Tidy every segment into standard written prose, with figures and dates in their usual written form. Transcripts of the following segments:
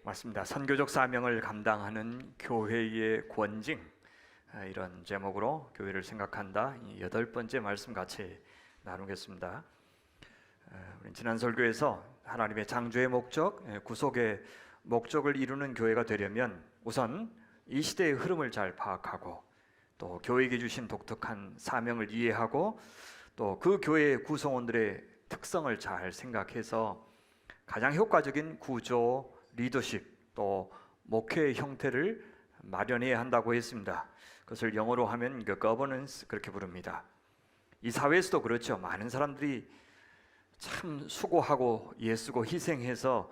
맞습니다. 선교적 사명을 감당하는 교회의 권징, 이런 제목으로 교회를 생각한다. 8번째 말씀 같이 나누겠습니다. 우리 지난 설교에서 하나님의 창조의 목적, 구속의 목적을 이루는 교회가 되려면 우선 이 시대의 흐름을 잘 파악하고 또 교회에게 주신 독특한 사명을 이해하고 또 그 교회의 구성원들의 특성을 잘 생각해서 가장 효과적인 구조, 리더십 또 목회의 형태를 마련해야 한다고 했습니다. 그것을 영어로 하면 governance 그렇게 부릅니다. 이 사회에서도 그렇죠. 많은 사람들이 참 수고하고 애쓰고 희생해서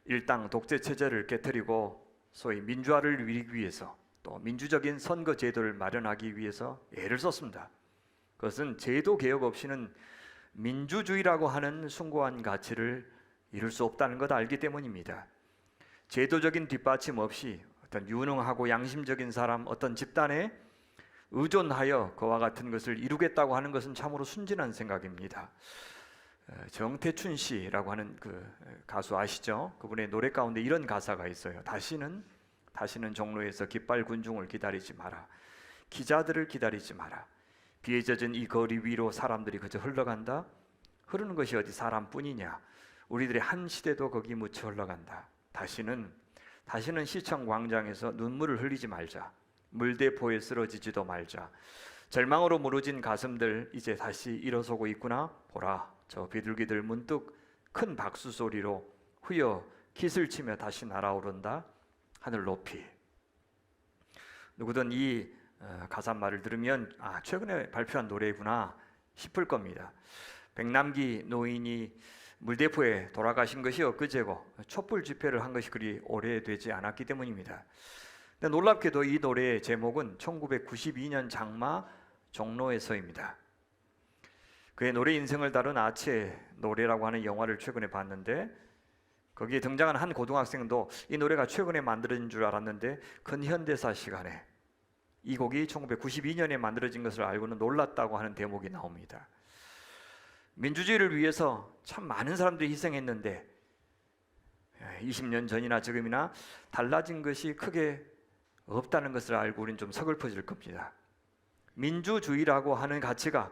일당 독재 체제를 깨뜨리고 소위 민주화를 이루기 위해서 또 민주적인 선거 제도를 마련하기 위해서 애를 썼습니다. 그것은 제도 개혁 없이는 민주주의라고 하는 숭고한 가치를 이룰 수 없다는 것 알기 때문입니다. 제도적인 뒷받침 없이 어떤 유능하고 양심적인 사람, 어떤 집단에 의존하여 그와 같은 것을 이루겠다고 하는 것은 참으로 순진한 생각입니다. 정태춘 씨라고 하는 그 가수 아시죠? 그분의 노래 가운데 이런 가사가 있어요. 다시는 종로에서 깃발 군중을 기다리지 마라. 기자들을 기다리지 마라. 비에 젖은 이 거리 위로 사람들이 그저 흘러간다. 흐르는 것이 어디 사람뿐이냐. 우리들의 한 시대도 거기 묻혀 흘러간다. 다시는 시청 광장에서 눈물을 흘리지 말자. 물대포에 쓰러지지도 말자. 절망으로 무너진 가슴들 이제 다시 일어서고 있구나. 보라. 저 비둘기들 문득 큰 박수 소리로 후여 깃을 치며 다시 날아오른다. 하늘 높이. 누구든 이 가사말을 들으면 최근에 발표한 노래구나 싶을 겁니다. 백남기 노인이 물대포에 돌아가신 것이 엊그제고 촛불 집회를 한 것이 그리 오래되지 않았기 때문입니다. 근데 놀랍게도 이 노래의 제목은 1992년 장마 종로에서입니다. 그의 노래 인생을 다룬 아체 노래라고 하는 영화를 최근에 봤는데 거기에 등장하는 한 고등학생도 이 노래가 최근에 만들어진 줄 알았는데 근현대사 시간에 이 곡이 1992년에 만들어진 것을 알고는 놀랐다고 하는 대목이 나옵니다. 민주주의를 위해서 참 많은 사람들이 희생했는데 20년 전이나 지금이나 달라진 것이 크게 없다는 것을 알고 우리는 좀 서글퍼질 겁니다. 민주주의라고 하는 가치가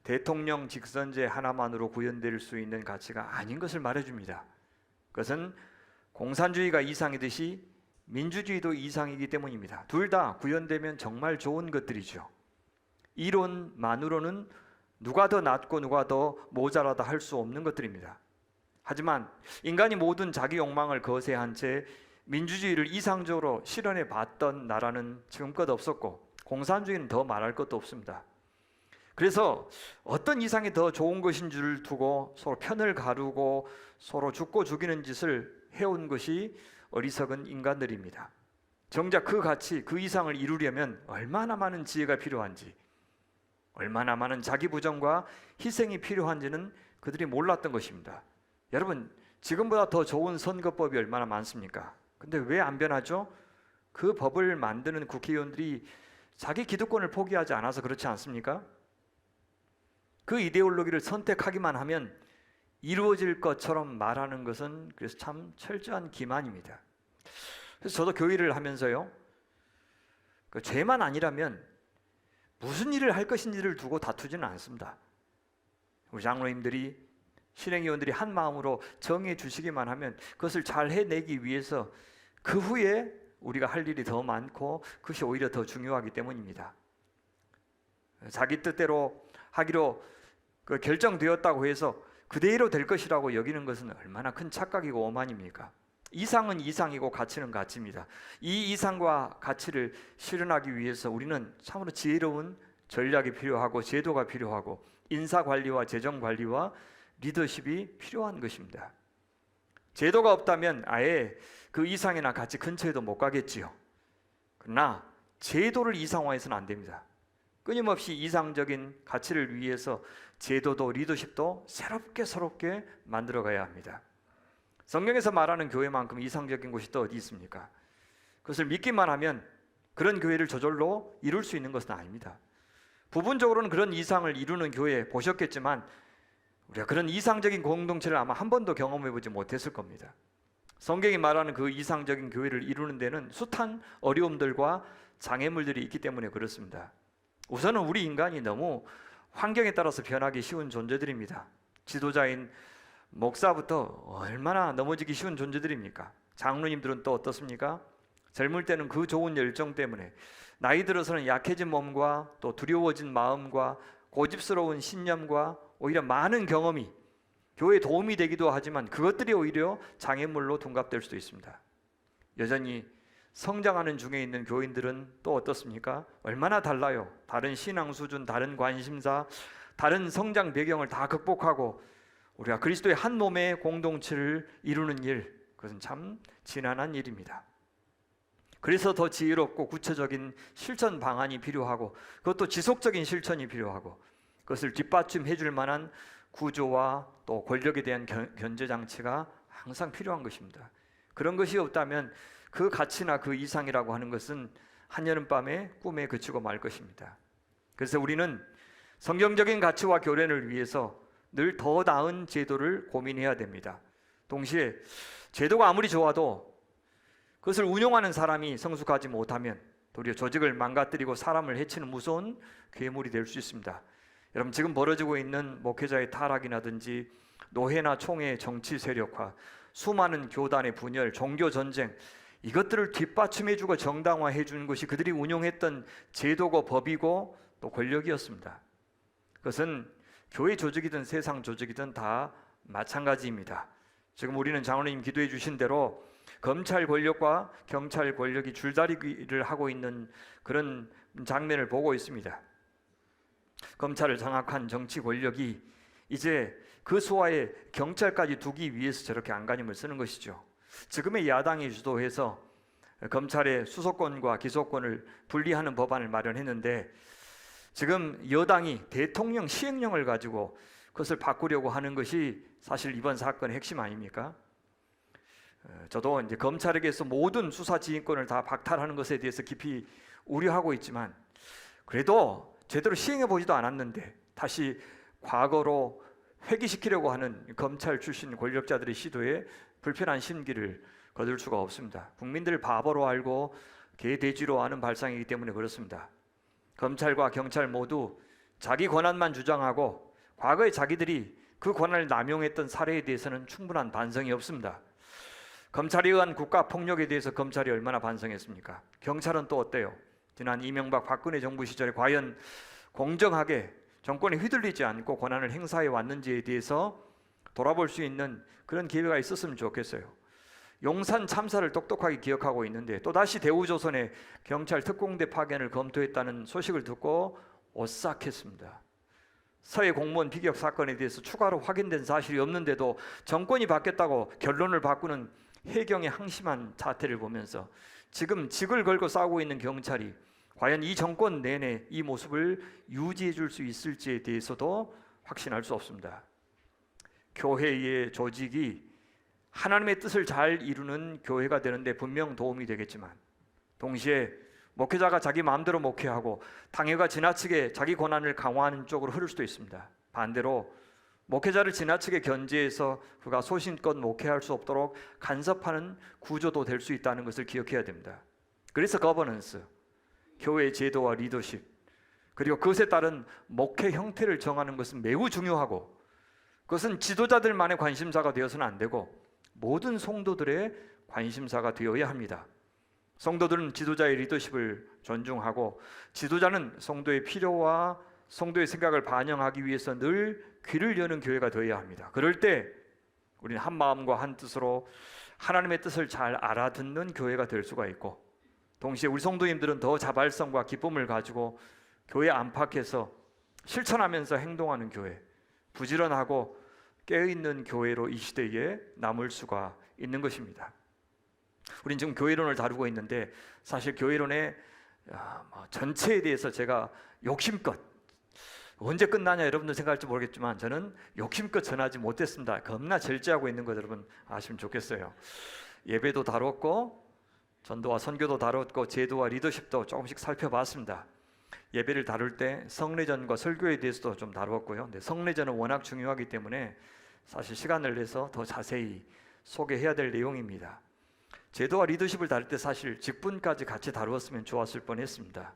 대통령 직선제 하나만으로 구현될 수 있는 가치가 아닌 것을 말해줍니다. 그것은 공산주의가 이상이듯이 민주주의도 이상이기 때문입니다. 둘 다 구현되면 정말 좋은 것들이죠. 이론만으로는 누가 더 낫고 누가 더 모자라다 할 수 없는 것들입니다. 하지만 인간이 모든 자기 욕망을 거세한 채 민주주의를 이상적으로 실현해 봤던 나라는 지금껏 없었고 공산주의는 더 말할 것도 없습니다. 그래서 어떤 이상이 더 좋은 것인 줄 두고 서로 편을 가르고 서로 죽고 죽이는 짓을 해온 것이 어리석은 인간들입니다. 정작 그 가치, 그 이상을 이루려면 얼마나 많은 지혜가 필요한지, 얼마나 많은 자기 부정과 희생이 필요한지는 그들이 몰랐던 것입니다. 여러분, 지금보다 더 좋은 선거법이 얼마나 많습니까? 근데 왜 안 변하죠? 그 법을 만드는 국회의원들이 자기 기득권을 포기하지 않아서 그렇지 않습니까? 그 이데올로기를 선택하기만 하면 이루어질 것처럼 말하는 것은 그래서 참 철저한 기만입니다. 그래서 저도 교회를 하면서요, 죄만 아니라면 무슨 일을 할 것인지를 두고 다투지는 않습니다. 우리 장로님들이, 실행위원들이 한 마음으로 정해 주시기만 하면 그것을 잘 해내기 위해서 그 후에 우리가 할 일이 더 많고 그것이 오히려 더 중요하기 때문입니다. 자기 뜻대로 하기로 결정되었다고 해서 그대로 될 것이라고 여기는 것은 얼마나 큰 착각이고 오만입니까? 이상은 이상이고 가치는 가치입니다. 이 이상과 가치를 실현하기 위해서 우리는 참으로 지혜로운 전략이 필요하고 제도가 필요하고 인사관리와 재정관리와 리더십이 필요한 것입니다. 제도가 없다면 아예 그 이상이나 가치 근처에도 못 가겠지요. 그러나 제도를 이상화해서는 안 됩니다. 끊임없이 이상적인 가치를 위해서 제도도 리더십도 새롭게 만들어가야 합니다. 성경에서 말하는 교회만큼 이상적인 곳이 또 어디 있습니까? 그것을 믿기만 하면 그런 교회를 저절로 이룰 수 있는 것은 아닙니다. 부분적으로는 그런 이상을 이루는 교회 보셨겠지만 우리가 그런 이상적인 공동체를 아마 한 번도 경험해보지 못했을 겁니다. 성경이 말하는 그 이상적인 교회를 이루는 데는 숱한 어려움들과 장애물들이 있기 때문에 그렇습니다. 우선은 우리 인간이 너무 환경에 따라서 변하기 쉬운 존재들입니다. 지도자인 목사부터 얼마나 넘어지기 쉬운 존재들입니까? 장로님들은 또 어떻습니까? 젊을 때는 그 좋은 열정 때문에, 나이 들어서는 약해진 몸과 또 두려워진 마음과 고집스러운 신념과 오히려 많은 경험이 교회에 도움이 되기도 하지만 그것들이 오히려 장애물로 둔갑될 수도 있습니다. 여전히 성장하는 중에 있는 교인들은 또 어떻습니까? 얼마나 달라요. 다른 신앙 수준, 다른 관심사, 다른 성장 배경을 다 극복하고 우리가 그리스도의 한 몸의 공동체를 이루는 일, 그것은 참 지난한 일입니다. 그래서 더 지혜롭고 구체적인 실천 방안이 필요하고, 그것도 지속적인 실천이 필요하고, 그것을 뒷받침해 줄 만한 구조와 또 권력에 대한 견제 장치가 항상 필요한 것입니다. 그런 것이 없다면 그 가치나 그 이상이라고 하는 것은 한여름밤의 꿈에 그치고 말 것입니다. 그래서 우리는 성경적인 가치와 교련을 위해서 늘 더 나은 제도를 고민해야 됩니다. 동시에 제도가 아무리 좋아도 그것을 운용하는 사람이 성숙하지 못하면 도리어 조직을 망가뜨리고 사람을 해치는 무서운 괴물이 될 수 있습니다. 여러분, 지금 벌어지고 있는 목회자의 타락이라든지 노회나 총회 정치 세력화, 수많은 교단의 분열, 종교 전쟁, 이것들을 뒷받침해주고 정당화해주는 것이 그들이 운용했던 제도고 법이고 또 권력이었습니다. 그것은 교회 조직이든 세상 조직이든 다 마찬가지입니다. 지금 우리는 장로님 기도해 주신 대로 검찰 권력과 경찰 권력이 줄다리기를 하고 있는 그런 장면을 보고 있습니다. 검찰을 장악한 정치 권력이 이제 그 수하에 경찰까지 두기 위해서 저렇게 안간힘을 쓰는 것이죠. 지금의 야당이 주도해서 검찰의 수사권과 기소권을 분리하는 법안을 마련했는데, 지금 여당이 대통령 시행령을 가지고 그것을 바꾸려고 하는 것이 사실 이번 사건의 핵심 아닙니까? 저도 이제 검찰에게서 모든 수사 지휘권을 다 박탈하는 것에 대해서 깊이 우려하고 있지만, 그래도 제대로 시행해 보지도 않았는데 다시 과거로 회귀시키려고 하는 검찰 출신 권력자들의 시도에 불편한 심기를 거둘 수가 없습니다. 국민들을 바보로 알고 개돼지로 아는 발상이기 때문에 그렇습니다. 검찰과 경찰 모두 자기 권한만 주장하고 과거에 자기들이 그 권한을 남용했던 사례에 대해서는 충분한 반성이 없습니다. 검찰에 의한 국가폭력에 대해서 검찰이 얼마나 반성했습니까? 경찰은 또 어때요? 지난 이명박 박근혜 정부 시절에 과연 공정하게 정권에 휘둘리지 않고 권한을 행사해 왔는지에 대해서 돌아볼 수 있는 그런 기회가 있었으면 좋겠어요. 용산 참사를 똑똑하게 기억하고 있는데 또다시 대우조선의 경찰 특공대 파견을 검토했다는 소식을 듣고 오싹했습니다. 서해 공무원 비격 사건에 대해서 추가로 확인된 사실이 없는데도 정권이 바뀌었다고 결론을 바꾸는 해경의 항심한 자태를 보면서 지금 직을 걸고 싸우고 있는 경찰이 과연 이 정권 내내 이 모습을 유지해 줄 수 있을지에 대해서도 확신할 수 없습니다. 교회의 조직이 하나님의 뜻을 잘 이루는 교회가 되는데 분명 도움이 되겠지만, 동시에 목회자가 자기 마음대로 목회하고 당회가 지나치게 자기 권한을 강화하는 쪽으로 흐를 수도 있습니다. 반대로 목회자를 지나치게 견제해서 그가 소신껏 목회할 수 없도록 간섭하는 구조도 될 수 있다는 것을 기억해야 됩니다. 그래서 거버넌스, 교회의 제도와 리더십, 그리고 그것에 따른 목회 형태를 정하는 것은 매우 중요하고, 그것은 지도자들만의 관심사가 되어서는 안 되고 모든 성도들의 관심사가 되어야 합니다. 성도들은 지도자의 리더십을 존중하고, 지도자는 성도의 필요와 성도의 생각을 반영하기 위해서 늘 귀를 여는 교회가 되어야 합니다. 그럴 때 우리는 한 마음과 한 뜻으로 하나님의 뜻을 잘 알아듣는 교회가 될 수가 있고, 동시에 우리 성도님들은 더 자발성과 기쁨을 가지고 교회 안팎에서 실천하면서 행동하는 교회, 부지런하고 깨어있는 교회로 이 시대에 남을 수가 있는 것입니다. 우린 지금 교회론을 다루고 있는데 사실 교회론의 전체에 대해서 제가 욕심껏, 언제 끝나냐 여러분들 생각할지 모르겠지만 저는 욕심껏 전하지 못했습니다. 겁나 절제하고 있는 거 여러분 아시면 좋겠어요. 예배도 다뤘고 전도와 선교도 다뤘고 제도와 리더십도 조금씩 살펴봤습니다. 예배를 다룰 때 성례전과 설교에 대해서도 좀 다루었고요. 근데 성례전은 워낙 중요하기 때문에 사실 시간을 내서 더 자세히 소개해야 될 내용입니다. 제도와 리더십을 다룰 때 사실 직분까지 같이 다루었으면 좋았을 뻔했습니다.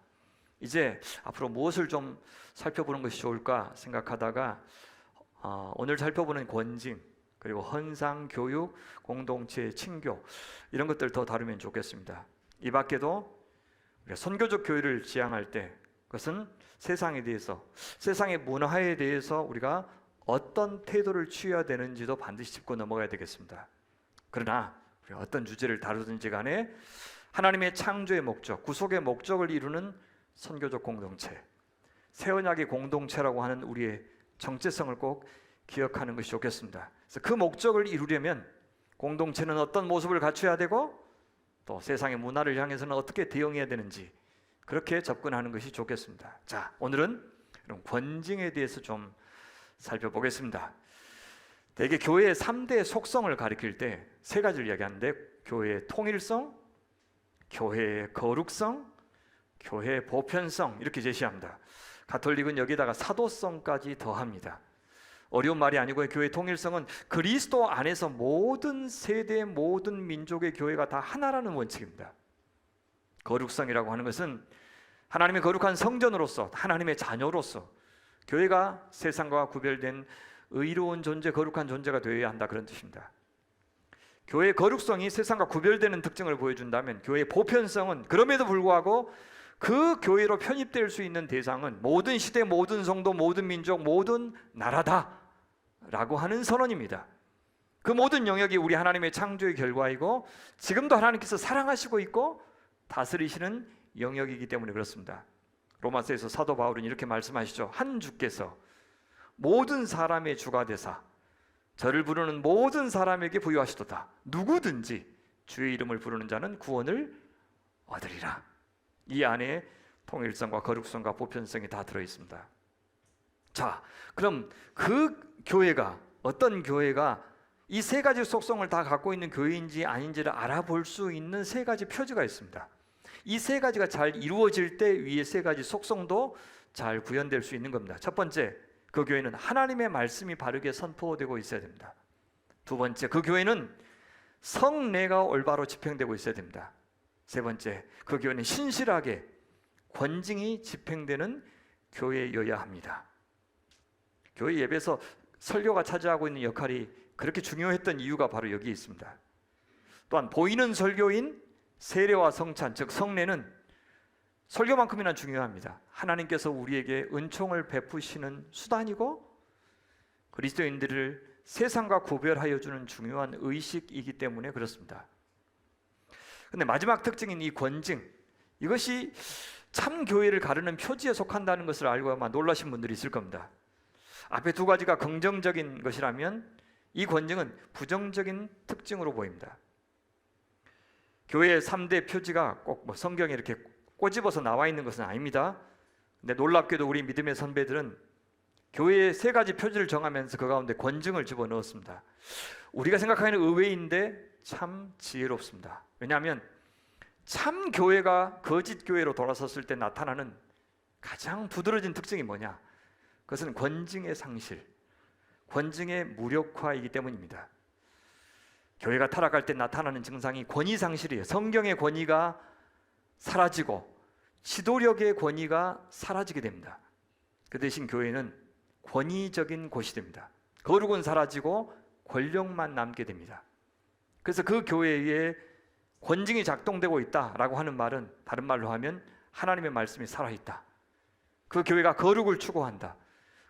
이제 앞으로 무엇을 좀 살펴보는 것이 좋을까 생각하다가 오늘 살펴보는 권징, 그리고 헌상, 교육, 공동체, 친교 이런 것들 더 다루면 좋겠습니다. 이 밖에도 우리가 선교적 교회를 지향할 때 그것은 세상에 대해서, 세상의 문화에 대해서 우리가 어떤 태도를 취해야 되는지도 반드시 짚고 넘어가야 되겠습니다. 그러나 우리가 어떤 주제를 다루든지 간에 하나님의 창조의 목적, 구속의 목적을 이루는 선교적 공동체, 새 언약의 공동체라고 하는 우리의 정체성을 꼭 기억하는 것이 좋겠습니다. 그래서 그 목적을 이루려면 공동체는 어떤 모습을 갖춰야 되고 또 세상의 문화를 향해서는 어떻게 대응해야 되는지 그렇게 접근하는 것이 좋겠습니다. 자, 오늘은 그럼 권징에 대해서 좀 살펴보겠습니다. 대개 교회의 3대 속성을 가리킬 때 세 가지를 이야기하는데 교회의 통일성, 교회의 거룩성, 교회의 보편성 이렇게 제시합니다. 가톨릭은 여기다가 사도성까지 더합니다. 어려운 말이 아니고 교회의 통일성은 그리스도 안에서 모든 세대, 모든 민족의 교회가 다 하나라는 원칙입니다. 거룩성이라고 하는 것은 하나님의 거룩한 성전으로서, 하나님의 자녀로서 교회가 세상과 구별된 의로운 존재, 거룩한 존재가 되어야 한다, 그런 뜻입니다. 교회의 거룩성이 세상과 구별되는 특징을 보여준다면 교회의 보편성은 그럼에도 불구하고 그 교회로 편입될 수 있는 대상은 모든 시대, 모든 성도, 모든 민족, 모든 나라다 라고 하는 선언입니다. 그 모든 영역이 우리 하나님의 창조의 결과이고 지금도 하나님께서 사랑하시고 있고 다스리시는 영역이기 때문에 그렇습니다. 로마서에서 사도 바울은 이렇게 말씀하시죠. 한 주께서 모든 사람의 주가 되사 저를 부르는 모든 사람에게 부여하시도다. 누구든지 주의 이름을 부르는 자는 구원을 얻으리라. 이 안에 통일성과 거룩성과 보편성이 다 들어있습니다. 자, 그럼 그 교회가, 어떤 교회가 이 세 가지 속성을 다 갖고 있는 교회인지 아닌지를 알아볼 수 있는 세 가지 표지가 있습니다. 이 세 가지가 잘 이루어질 때 위에 세 가지 속성도 잘 구현될 수 있는 겁니다. 첫 번째, 그 교회는 하나님의 말씀이 바르게 선포되고 있어야 됩니다. 두 번째, 그 교회는 성례가 올바로 집행되고 있어야 됩니다. 세 번째, 그 교회는 신실하게 권징이 집행되는 교회여야 합니다. 교회 예배에서 설교가 차지하고 있는 역할이 그렇게 중요했던 이유가 바로 여기에 있습니다. 또한 보이는 설교인 세례와 성찬, 즉 성례는 설교만큼이나 중요합니다. 하나님께서 우리에게 은총을 베푸시는 수단이고 그리스도인들을 세상과 구별하여 주는 중요한 의식이기 때문에 그렇습니다. 그런데 마지막 특징인 이 권징, 이것이 참 교회를 가르는 표지에 속한다는 것을 알고 아마 놀라신 분들이 있을 겁니다. 앞에 두 가지가 긍정적인 것이라면 이 권징은 부정적인 특징으로 보입니다. 교회의 3대 표지가 꼭 성경에 이렇게 꼬집어서 나와 있는 것은 아닙니다. 근데 놀랍게도 우리 믿음의 선배들은 교회의 세 가지 표지를 정하면서 그 가운데 권징을 집어넣었습니다. 우리가 생각하기에는 의외인데 참 지혜롭습니다. 왜냐하면 참 교회가 거짓 교회로 돌아섰을 때 나타나는 가장 두드러진 특징이 뭐냐? 그것은 권징의 상실, 권징의 무력화이기 때문입니다. 교회가 타락할 때 나타나는 증상이 권위 상실이에요. 성경의 권위가 사라지고 지도력의 권위가 사라지게 됩니다. 그 대신 교회는 권위적인 곳이 됩니다. 거룩은 사라지고 권력만 남게 됩니다. 그래서 그 교회에 권징이 작동되고 있다라고 하는 말은 다른 말로 하면 하나님의 말씀이 살아있다. 그 교회가 거룩을 추구한다.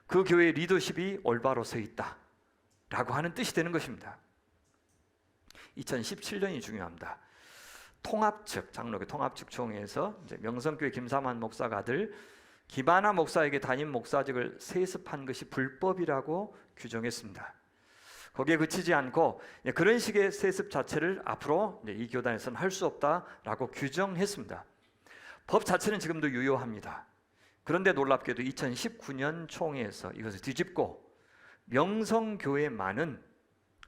그 교회의 리더십이 올바로 서 있다 라고 하는 뜻이 되는 것입니다. 2017년이 중요합니다. 통합측, 장로교 통합측 총회에서 이제 명성교회 김삼환 목사가 아들 김하나 목사에게 담임 목사직을 세습한 것이 불법이라고 규정했습니다. 거기에 그치지 않고 그런 식의 세습 자체를 앞으로 이 교단에서는 할 수 없다라고 규정했습니다. 법 자체는 지금도 유효합니다. 그런데 놀랍게도 2019년 총회에서 이것을 뒤집고 명성교회만은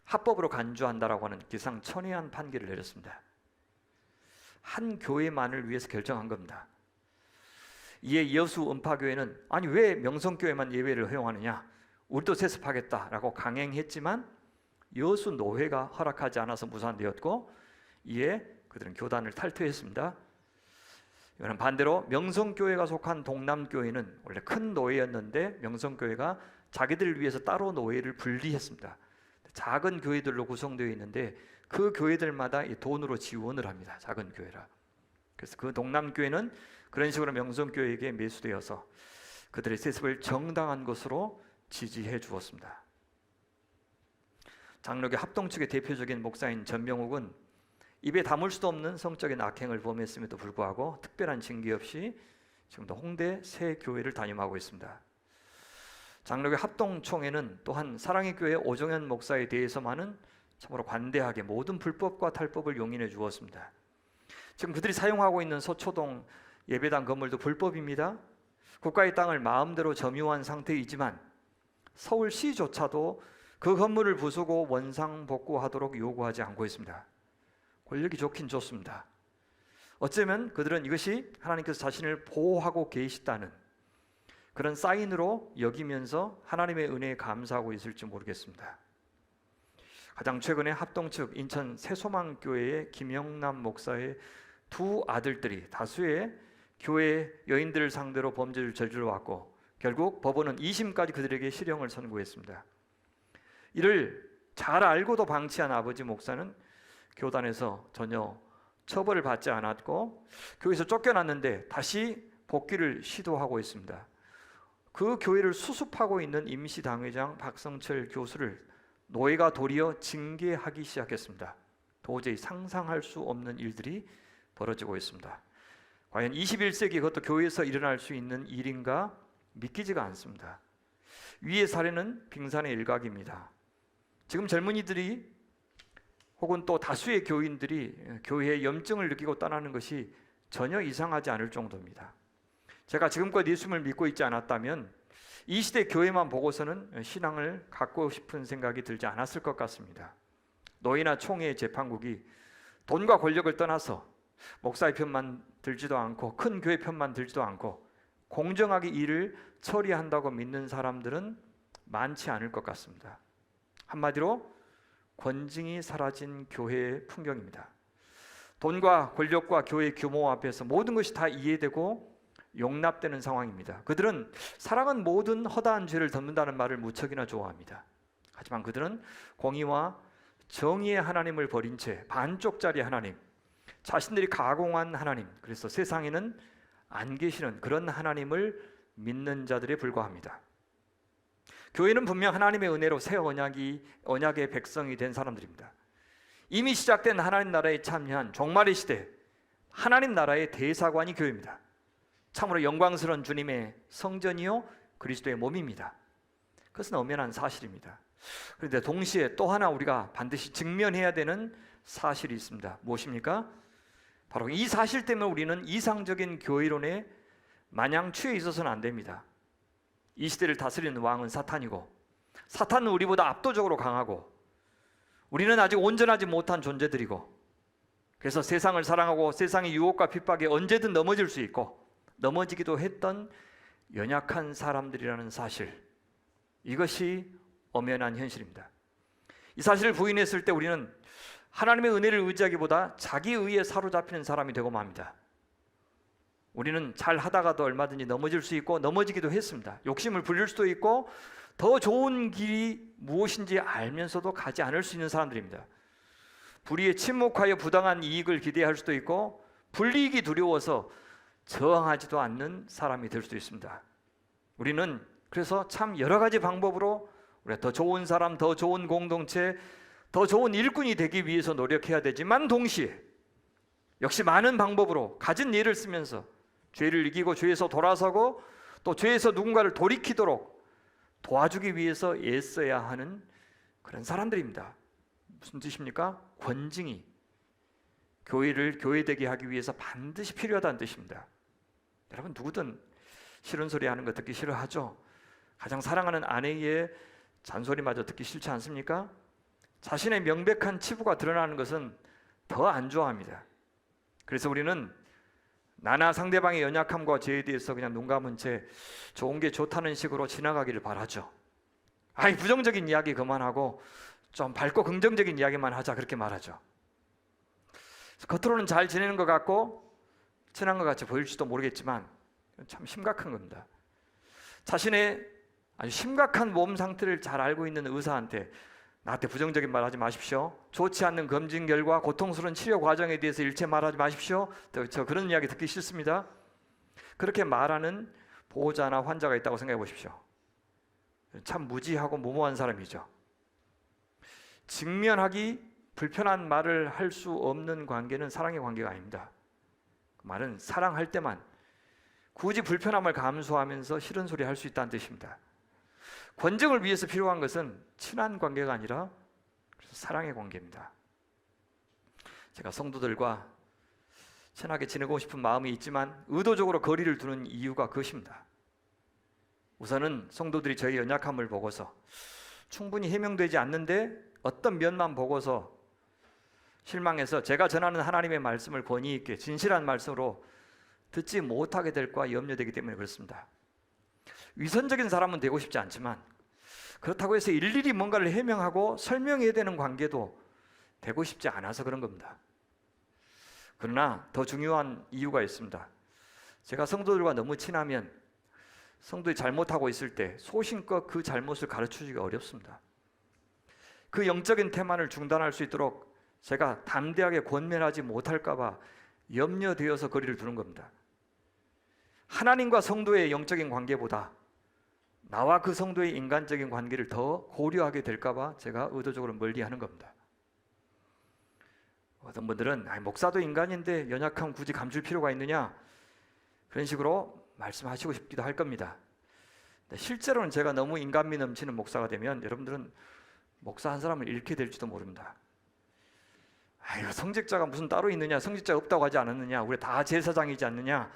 합법으로 간주한다라고 하는 기상천외한 판결을 내렸습니다. 한 교회만을 위해서 결정한 겁니다. 이에 여수 음파교회는 아니 왜 명성교회만 예외를 허용하느냐, 우리도 세습하겠다라고 강행했지만 여수 노회가 허락하지 않아서 무산되었고, 이에 그들은 교단을 탈퇴했습니다. 이거는 반대로 명성교회가 속한 동남교회는 원래 큰 노회였는데 명성교회가 자기들을 위해서 따로 노회를 분리했습니다. 작은 교회들로 구성되어 있는데 그 교회들마다 돈으로 지원을 합니다. 작은 교회라. 그래서 그 동남교회는 그런 식으로 명성교회에게 매수되어서 그들의 세습을 정당한 것으로 지지해 주었습니다. 장로교 합동 측의 대표적인 목사인 전명욱은 입에 담을 수도 없는 성적인 악행을 범했음에도 불구하고 특별한 징계 없이 지금도 홍대 새 교회를 담임하고 있습니다. 장로교 합동총회는 또한 사랑의 교회 오정현 목사에 대해서만은 참으로 관대하게 모든 불법과 탈법을 용인해 주었습니다. 지금 그들이 사용하고 있는 서초동 예배당 건물도 불법입니다. 국가의 땅을 마음대로 점유한 상태이지만 서울시조차도 그 건물을 부수고 원상복구하도록 요구하지 않고 있습니다. 권력이 좋긴 좋습니다. 어쩌면 그들은 이것이 하나님께서 자신을 보호하고 계시다는 그런 사인으로 여기면서 하나님의 은혜에 감사하고 있을지 모르겠습니다. 가장 최근에 합동 측 인천 새소망교회의 김영남 목사의 두 아들들이 다수의 교회 여인들을 상대로 범죄를 저질러 왔고 결국 법원은 2심까지 그들에게 실형을 선고했습니다. 이를 잘 알고도 방치한 아버지 목사는 교단에서 전혀 처벌을 받지 않았고 교회에서 쫓겨났는데 다시 복귀를 시도하고 있습니다. 그 교회를 수습하고 있는 임시당회장 박성철 교수를 노예가 도리어 징계하기 시작했습니다. 도저히 상상할 수 없는 일들이 벌어지고 있습니다. 과연 21세기 그것도 교회에서 일어날 수 있는 일인가 믿기지가 않습니다. 위의 사례는 빙산의 일각입니다. 지금 젊은이들이 혹은 또 다수의 교인들이 교회에 염증을 느끼고 떠나는 것이 전혀 이상하지 않을 정도입니다. 제가 지금껏 예수님을 믿고 있지 않았다면 이 시대 교회만 보고서는 신앙을 갖고 싶은 생각이 들지 않았을 것 같습니다. 노예나 총회의 재판국이 돈과 권력을 떠나서 목사의 편만 들지도 않고 큰 교회 편만 들지도 않고 공정하게 일을 처리한다고 믿는 사람들은 많지 않을 것 같습니다. 한마디로 권징이 사라진 교회의 풍경입니다. 돈과 권력과 교회의 규모 앞에서 모든 것이 다 이해되고 용납되는 상황입니다. 그들은 사랑은 모든 허다한 죄를 덮는다는 말을 무척이나 좋아합니다. 하지만 그들은 공의와 정의의 하나님을 버린 채 반쪽짜리 하나님, 자신들이 가공한 하나님, 그래서 세상에는 안 계시는 그런 하나님을 믿는 자들에 불과합니다. 교회는 분명 하나님의 은혜로 새 언약의 백성이 된 사람들입니다. 이미 시작된 하나님 나라에 참여한 종말의 시대 하나님 나라의 대사관이 교회입니다. 참으로 영광스러운 주님의 성전이요 그리스도의 몸입니다. 그것은 엄연한 사실입니다. 그런데 동시에 또 하나 우리가 반드시 직면해야 되는 사실이 있습니다. 무엇입니까? 바로 이 사실 때문에 우리는 이상적인 교회론에 마냥 취해 있어서는 안 됩니다. 이 시대를 다스리는 왕은 사탄이고 사탄은 우리보다 압도적으로 강하고 우리는 아직 온전하지 못한 존재들이고 그래서 세상을 사랑하고 세상의 유혹과 핍박에 언제든 넘어질 수 있고 넘어지기도 했던 연약한 사람들이라는 사실, 이것이 엄연한 현실입니다. 이 사실을 부인했을 때 우리는 하나님의 은혜를 의지하기보다 자기 의에 사로잡히는 사람이 되고 맙니다. 우리는 잘 하다가도 얼마든지 넘어질 수 있고 넘어지기도 했습니다. 욕심을 부릴 수도 있고 더 좋은 길이 무엇인지 알면서도 가지 않을 수 있는 사람들입니다. 불의에 침묵하여 부당한 이익을 기대할 수도 있고 불이익이 두려워서 저항하지도 않는 사람이 될 수도 있습니다. 우리는 그래서 참 여러 가지 방법으로 우리가 더 좋은 사람, 더 좋은 공동체, 더 좋은 일꾼이 되기 위해서 노력해야 되지만 동시에 역시 많은 방법으로 가진 예를 쓰면서 죄를 이기고 죄에서 돌아서고 또 죄에서 누군가를 돌이키도록 도와주기 위해서 애써야 하는 그런 사람들입니다. 무슨 뜻입니까? 권징이 교회를 교회되게 하기 위해서 반드시 필요하다는 뜻입니다. 여러분 누구든 싫은 소리 하는 거 듣기 싫어하죠? 가장 사랑하는 아내의 잔소리마저 듣기 싫지 않습니까? 자신의 명백한 치부가 드러나는 것은 더 안 좋아합니다. 그래서 우리는 나나 상대방의 연약함과 죄에 대해서 그냥 눈 감은 채 좋은 게 좋다는 식으로 지나가기를 바라죠. 부정적인 이야기 그만하고 좀 밝고 긍정적인 이야기만 하자 그렇게 말하죠. 겉으로는 잘 지내는 것 같고 친한 것 같이 보일지도 모르겠지만 참 심각한 겁니다. 자신의 아주 심각한 몸 상태를 잘 알고 있는 의사한테 나한테 부정적인 말 하지 마십시오. 좋지 않는 검진 결과, 고통스러운 치료 과정에 대해서 일체 말하지 마십시오. 저 그런 이야기 듣기 싫습니다. 그렇게 말하는 보호자나 환자가 있다고 생각해 보십시오. 참 무지하고 무모한 사람이죠. 직면하기 불편한 말을 할 수 없는 관계는 사랑의 관계가 아닙니다. 그 말은 사랑할 때만 굳이 불편함을 감수하면서 싫은 소리 할 수 있다는 뜻입니다. 권증을 위해서 필요한 것은 친한 관계가 아니라 사랑의 관계입니다. 제가 성도들과 친하게 지내고 싶은 마음이 있지만 의도적으로 거리를 두는 이유가 그것입니다. 우선은 성도들이 저의 연약함을 보고서 충분히 해명되지 않는데 어떤 면만 보고서 실망해서 제가 전하는 하나님의 말씀을 권위 있게 진실한 말씀으로 듣지 못하게 될까 염려되기 때문에 그렇습니다. 위선적인 사람은 되고 싶지 않지만 그렇다고 해서 일일이 뭔가를 해명하고 설명해야 되는 관계도 되고 싶지 않아서 그런 겁니다. 그러나 더 중요한 이유가 있습니다. 제가 성도들과 너무 친하면 성도들이 잘못하고 있을 때 소신껏 그 잘못을 가르쳐주기가 어렵습니다. 그 영적인 태만을 중단할 수 있도록 제가 담대하게 권면하지 못할까 봐 염려되어서 거리를 두는 겁니다. 하나님과 성도의 영적인 관계보다 나와 그 성도의 인간적인 관계를 더 고려하게 될까 봐 제가 의도적으로 멀리하는 겁니다. 어떤 분들은 목사도 인간인데 연약함 굳이 감출 필요가 있느냐 그런 식으로 말씀하시고 싶기도 할 겁니다. 실제로는 제가 너무 인간미 넘치는 목사가 되면 여러분들은 목사 한 사람을 잃게 될지도 모릅니다. 성직자가 무슨 따로 있느냐, 성직자 없다고 하지 않았느냐, 우리 다 제사장이지 않느냐,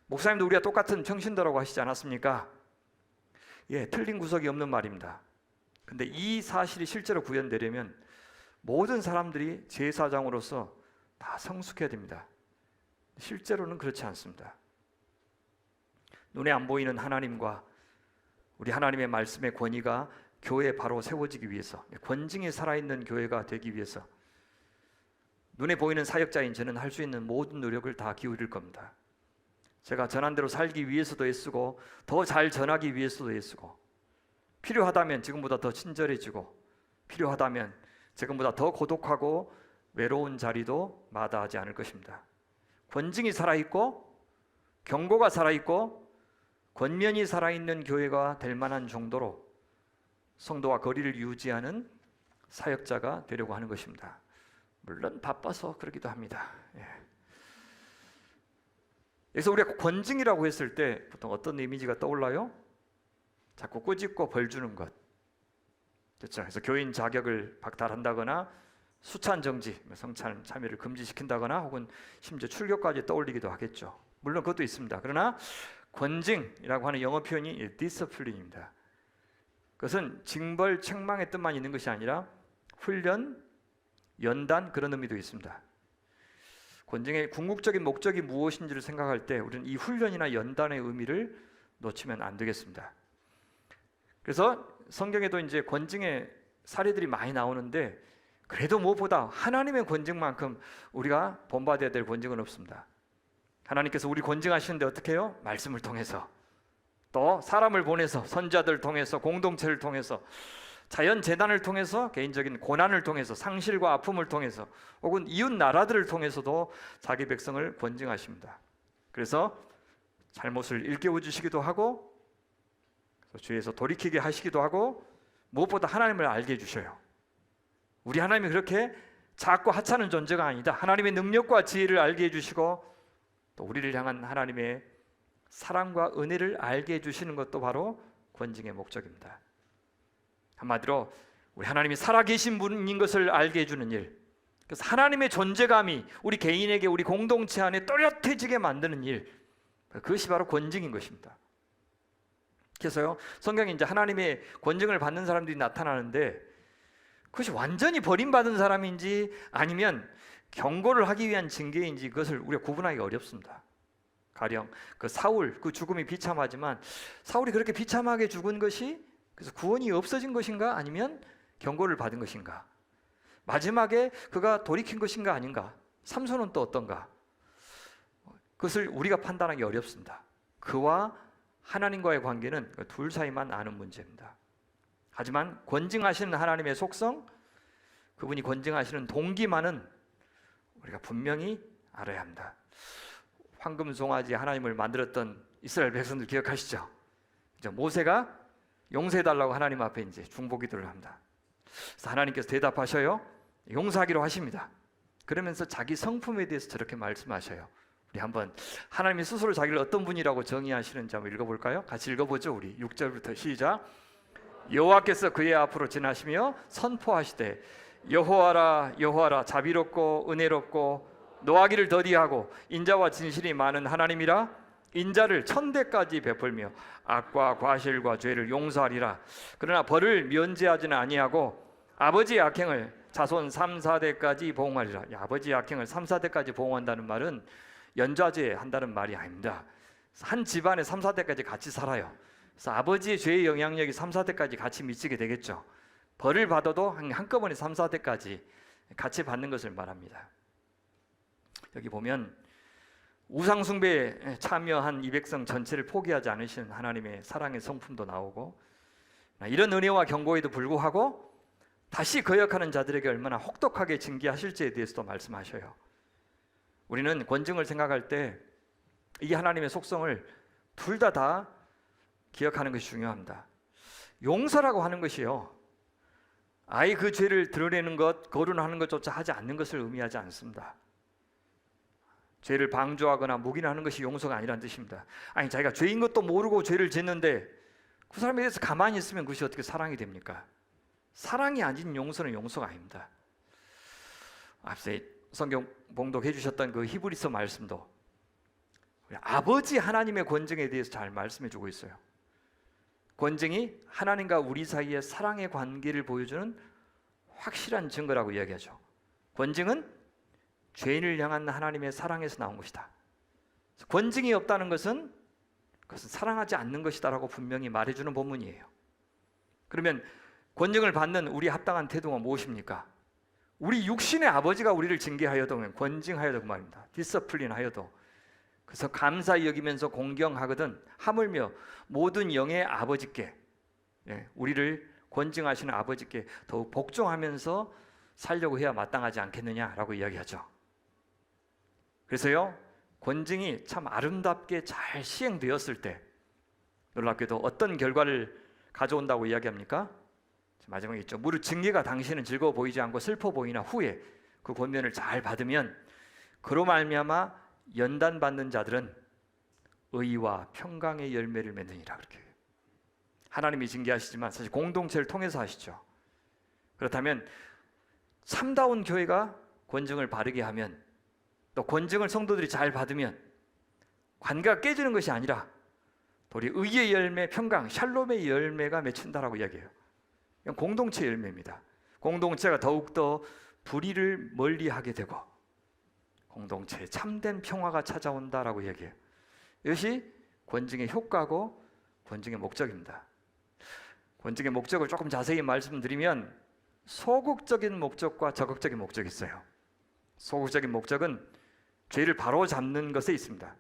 목사님도 우리가 똑같은 평신도라고 하시지 않았습니까? 예, 틀린 구석이 없는 말입니다. 근데 이 사실이 실제로 구현되려면 모든 사람들이 제사장으로서 다 성숙해야 됩니다. 실제로는 그렇지 않습니다. 눈에 안 보이는 하나님과 우리 하나님의 말씀의 권위가 교회에 바로 세워지기 위해서, 권징이 살아있는 교회가 되기 위해서 눈에 보이는 사역자인 저는 할 수 있는 모든 노력을 다 기울일 겁니다. 제가 전한 대로 살기 위해서도 애쓰고 더 잘 전하기 위해서도 애쓰고 필요하다면 지금보다 더 친절해지고 필요하다면 지금보다 더 고독하고 외로운 자리도 마다하지 않을 것입니다. 권징이 살아있고 경고가 살아있고 권면이 살아있는 교회가 될 만한 정도로 성도와 거리를 유지하는 사역자가 되려고 하는 것입니다. 물론 바빠서 그러기도 합니다. 그래서 우리가 권징이라고 했을 때 보통 어떤 이미지가 떠올라요? 자꾸 꾸짖고 벌 주는 것. 그렇죠? 그래서 교인 자격을 박탈한다거나 수찬 정지, 성찬 참여를 금지시킨다거나 혹은 심지어 출교까지 떠올리기도 하겠죠. 물론 그것도 있습니다. 그러나 권징이라고 하는 영어 표현이 디스플린입니다. 그것은 징벌, 책망의 뜻만 있는 것이 아니라 훈련, 연단 그런 의미도 있습니다. 권징의 궁극적인 목적이 무엇인지를 생각할 때 우리는 이 훈련이나 연단의 의미를 놓치면 안 되겠습니다. 그래서 성경에도 이제 권징의 사례들이 많이 나오는데 그래도 무엇보다 하나님의 권징만큼 우리가 본받아야 될 권징은 없습니다. 하나님께서 우리 권징하시는데 어떻게 해요? 말씀을 통해서 또 사람을 보내서 선자들 통해서 공동체를 통해서 자연 재난을 통해서 개인적인 고난을 통해서 상실과 아픔을 통해서 혹은 이웃 나라들을 통해서도 자기 백성을 권징하십니다. 그래서 잘못을 일깨워 주시기도 하고 주위에서 돌이키게 하시기도 하고 무엇보다 하나님을 알게 해주셔요. 우리 하나님이 그렇게 작고 하찮은 존재가 아니다. 하나님의 능력과 지혜를 알게 해주시고 또 우리를 향한 하나님의 사랑과 은혜를 알게 해주시는 것도 바로 권징의 목적입니다. 한마디로 우리 하나님이 살아계신 분인 것을 알게 해주는 일, 그래서 하나님의 존재감이 우리 개인에게 우리 공동체 안에 또렷해지게 만드는 일, 그것이 바로 권징인 것입니다. 그래서요 성경에 이제 하나님의 권징을 받는 사람들이 나타나는데 그것이 완전히 버림받은 사람인지 아니면 경고를 하기 위한 징계인지 그것을 우리가 구분하기 어렵습니다. 가령 그 사울 그 죽음이 비참하지만 사울이 그렇게 비참하게 죽은 것이 그래서 구원이 없어진 것인가 아니면 경고를 받은 것인가? 마지막에 그가 돌이킨 것인가 아닌가? 삼손은 또 어떤가? 그것을 우리가 판단하기 어렵습니다. 그와 하나님과의 관계는 그 둘 사이만 아는 문제입니다. 하지만 권징하시는 하나님의 속성, 그분이 권징하시는 동기만은 우리가 분명히 알아야 합니다. 황금 송아지 하나님을 만들었던 이스라엘 백성들 기억하시죠? 모세가 용서해달라고 하나님 앞에 이제 중보기도를 합니다. 그래서 하나님께서 대답하셔요. 용서하기로 하십니다. 그러면서 자기 성품에 대해서 저렇게 말씀하셔요. 우리 한번 하나님이 스스로 자기를 어떤 분이라고 정의하시는지 한번 읽어볼까요? 같이 읽어보죠. 우리 6절부터 시작. 여호와께서 그의 앞으로 지나시며 선포하시되 여호와라 여호와라 자비롭고 은혜롭고 노하기를 더디하고 인자와 진실이 많은 하나님이라 인자를 천대까지 베풀며 악과 과실과 죄를 용서하리라. 그러나 벌을 면제하지는 아니하고 아버지의 악행을 자손 3, 4대까지 보응하리라. 아버지의 악행을 3, 4대까지 보응한다는 말은 연좌제 한다는 말이 아닙니다. 한 집안에 3, 4대까지 같이 살아요. 그래서 아버지의 죄의 영향력이 3, 4대까지 같이 미치게 되겠죠. 벌을 받아도 한꺼번에 3, 4대까지 같이 받는 것을 말합니다. 여기 보면 우상 숭배에 참여한 이 백성 전체를 포기하지 않으시는 하나님의 사랑의 성품도 나오고, 이런 은혜와 경고에도 불구하고 다시 거역하는 자들에게 얼마나 혹독하게 징계하실지에 대해서도 말씀하셔요. 우리는 권징을 생각할 때 이 하나님의 속성을 둘 다 기억하는 것이 중요합니다. 용서라고 하는 것이요, 아예 그 죄를 드러내는 것, 거론하는 것조차 하지 않는 것을 의미하지 않습니다. 죄를 방조하거나 묵인하는 것이 용서가 아니라는 뜻입니다. 아니, 자기가 죄인 것도 모르고 죄를 짓는데 그 사람에 대해서 가만히 있으면 그것이 어떻게 사랑이 됩니까? 사랑이 아닌 용서는 용서가 아닙니다. 앞서 성경 봉독해 주셨던 그 히브리서 말씀도 아버지 하나님의 권징에 대해서 잘 말씀해 주고 있어요. 권징이 하나님과 우리 사이의 사랑의 관계를 보여주는 확실한 증거라고 이야기하죠. 권징은 죄인을 향한 하나님의 사랑에서 나온 것이다. 권징이 없다는 것은 그것은 사랑하지 않는 것이다라고 분명히 말해주는 본문이에요. 그러면 권징을 받는 우리 합당한 태도가 무엇입니까? 우리 육신의 아버지가 우리를 징계하여도, 권징하여도 그 말입니다. 디서플린하여도 그래서 감사히 여기면서 공경하거든 하물며 모든 영의 아버지께, 우리를 권징하시는 아버지께 더욱 복종하면서 살려고 해야 마땅하지 않겠느냐라고 이야기하죠. 그래서요, 권징이 참 아름답게 잘 시행되었을 때 놀랍게도 어떤 결과를 가져온다고 이야기합니까? 마지막에 있죠. 무릇 징계가 당신은 즐거워 보이지 않고 슬퍼 보이나 후에 그 권면을 잘 받으면 그로 말미암아 연단받는 자들은 의와 평강의 열매를 맺느니라. 그렇게 하나님이 징계하시지만 사실 공동체를 통해서 하시죠. 그렇다면 참다운 교회가 권징을 바르게 하면, 또 권징을 성도들이 잘 받으면 관계가 깨지는 것이 아니라 도리 의의 열매, 평강, 샬롬의 열매가 맺힌다라고 이야기해요. 공동체 열매입니다. 공동체가 더욱더 불의를 멀리하게 되고 공동체에 참된 평화가 찾아온다라고 이야기해요. 이것이 권징의 효과고 권징의 목적입니다. 권징의 목적을 조금 자세히 말씀드리면 소극적인 목적과 적극적인 목적이 있어요. 소극적인 목적은 죄를 바로잡는 것에 있습니다.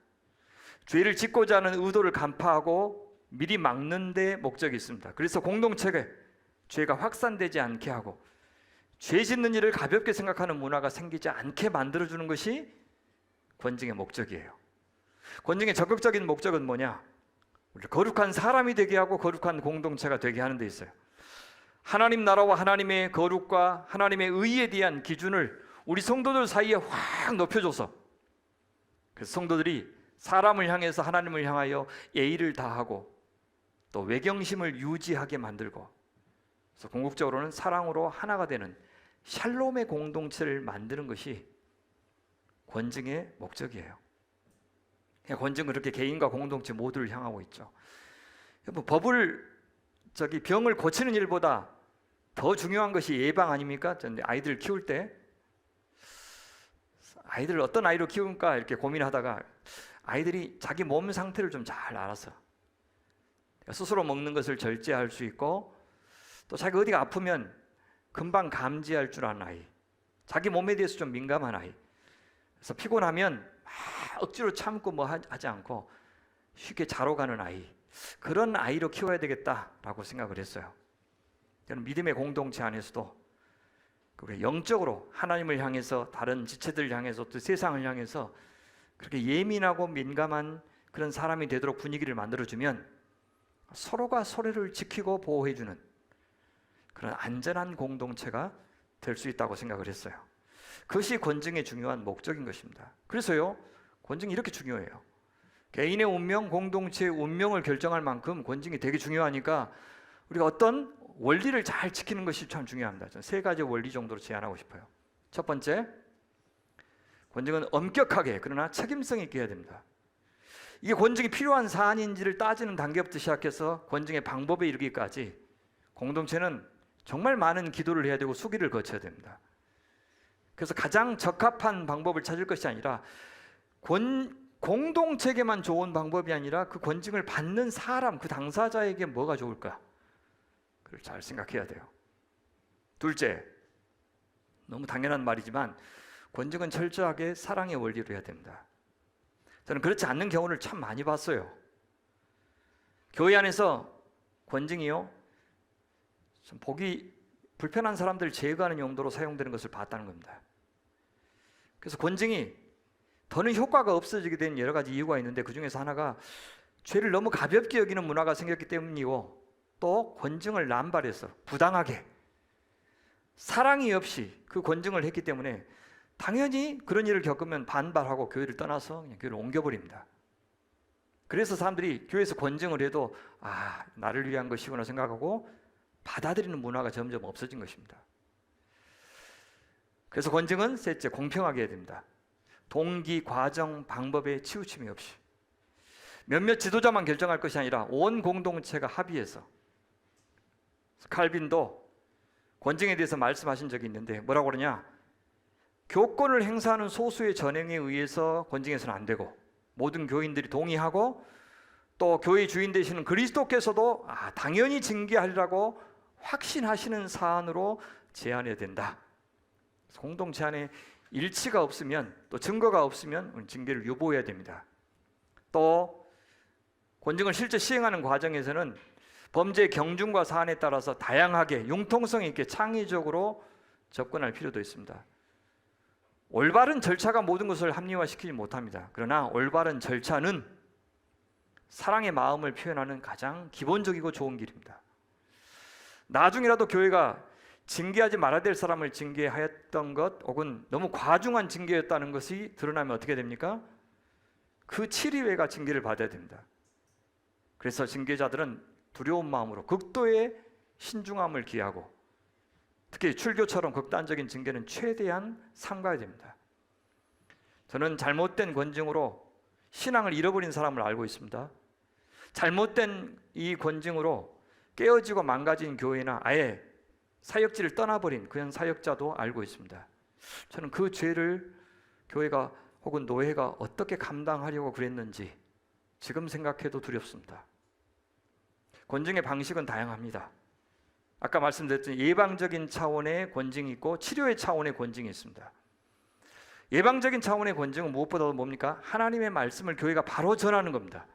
죄를 짓고자 하는 의도를 간파하고 미리 막는 데 목적이 있습니다. 그래서 공동체가 죄가 확산되지 않게 하고 죄 짓는 일을 가볍게 생각하는 문화가 생기지 않게 만들어주는 것이 권징의 목적이에요. 권징의 적극적인 목적은 뭐냐? 우리를 거룩한 사람이 되게 하고 거룩한 공동체가 되게 하는 데 있어요. 하나님 나라와 하나님의 거룩과 하나님의 의에 대한 기준을 우리 성도들 사이에 확 높여줘서, 그래서 성도들이 사람을 향해서 하나님을 향하여 예의를 다하고 또 외경심을 유지하게 만들고, 그래서 궁극적으로는 사랑으로 하나가 되는 샬롬의 공동체를 만드는 것이 권징의 목적이에요. 권징은 그렇게 개인과 공동체 모두를 향하고 있죠. 병을 고치는 일보다 더 중요한 것이 예방 아닙니까? 아이들 키울 때 아이들을 어떤 아이로 키울까 이렇게 고민하다가 아이들이 자기 몸 상태를 좀 잘 알아서 스스로 먹는 것을 절제할 수 있고, 또 자기가 어디가 아프면 금방 감지할 줄 아는 아이, 자기 몸에 대해서 좀 민감한 아이. 그래서 피곤하면 막 억지로 참고 뭐 하지 않고 쉽게 자러 가는 아이, 그런 아이로 키워야 되겠다라고 생각을 했어요. 저는 믿음의 공동체 안에서도 그리고 영적으로 하나님을 향해서, 다른 지체들 향해서, 또 세상을 향해서 그렇게 예민하고 민감한 그런 사람이 되도록 분위기를 만들어주면 서로가 서로를 지키고 보호해주는 그런 안전한 공동체가 될 수 있다고 생각을 했어요. 그것이 권증의 중요한 목적인 것입니다. 그래서요, 권증이 이렇게 중요해요. 개인의 운명, 공동체의 운명을 결정할 만큼 권증이 되게 중요하니까 우리가 어떤 원리를 잘 지키는 것이 참 중요합니다. 저는 세 가지 원리 정도로 제안하고 싶어요. 첫 번째, 권증은 엄격하게 그러나 책임성 있게 해야 됩니다. 이게 권증이 필요한 사안인지를 따지는 단계부터 시작해서 권증의 방법에 이르기까지 공동체는 정말 많은 기도를 해야 되고 수기를 거쳐야 됩니다. 그래서 가장 적합한 방법을 찾을 것이 아니라 공동체에게만 좋은 방법이 아니라 그 권증을 받는 사람, 그 당사자에게 뭐가 좋을까? 그걸 잘 생각해야 돼요. 둘째, 너무 당연한 말이지만 권증은 철저하게 사랑의 원리로 해야 됩니다. 저는 그렇지 않는 경우를 참 많이 봤어요. 교회 안에서 권증이요, 좀 보기 불편한 사람들 제거하는 용도로 사용되는 것을 봤다는 겁니다. 그래서 권증이 더는 효과가 없어지게 된 여러 가지 이유가 있는데, 그 중에서 하나가 죄를 너무 가볍게 여기는 문화가 생겼기 때문이고, 또 권증을 남발해서 부당하게 사랑이 없이 그 권증을 했기 때문에 당연히 그런 일을 겪으면 반발하고 교회를 떠나서 그냥 교회를 옮겨버립니다. 그래서 사람들이 교회에서 권증을 해도 나를 위한 것이구나 생각하고 받아들이는 문화가 점점 없어진 것입니다. 그래서 권증은 셋째, 공평하게 해야 됩니다. 동기, 과정, 방법에 치우침이 없이 몇몇 지도자만 결정할 것이 아니라 온 공동체가 합의해서. 칼빈도 권증에 대해서 말씀하신 적이 있는데 뭐라고 그러냐? 교권을 행사하는 소수의 전행에 의해서 권증해서는 안 되고, 모든 교인들이 동의하고 또 교회 주인 되시는 그리스도께서도 당연히 징계하리라고 확신하시는 사안으로 제안해야 된다. 공동체 안에 일치가 없으면, 또 증거가 없으면 징계를 유보해야 됩니다. 또 권증을 실제 시행하는 과정에서는 범죄의 경중과 사안에 따라서 다양하게 융통성 있게 창의적으로 접근할 필요도 있습니다. 올바른 절차가 모든 것을 합리화시키지 못합니다. 그러나 올바른 절차는 사랑의 마음을 표현하는 가장 기본적이고 좋은 길입니다. 나중이라도 교회가 징계하지 말아야 될 사람을 징계하였던 것, 혹은 너무 과중한 징계였다는 것이 드러나면 어떻게 됩니까? 그 치리회가 징계를 받아야 됩니다. 그래서 징계자들은 두려운 마음으로 극도의 신중함을 기하고, 특히 출교처럼 극단적인 징계는 최대한 삼가야 됩니다. 저는 잘못된 권증으로 신앙을 잃어버린 사람을 알고 있습니다. 잘못된 이 권증으로 깨어지고 망가진 교회나 아예 사역지를 떠나버린 그런 사역자도 알고 있습니다. 저는 그 죄를 교회가 혹은 노회가 어떻게 감당하려고 그랬는지 지금 생각해도 두렵습니다. 권증의 방식은 다양합니다. 아까 말씀드렸던 예방적인 차원의 권증이 있고 치료의 차원의 권증이 있습니다. 예방적인 차원의 권증은 무엇보다도 뭡니까? 하나님의 말씀을 교회가 바로 전하는 겁니다.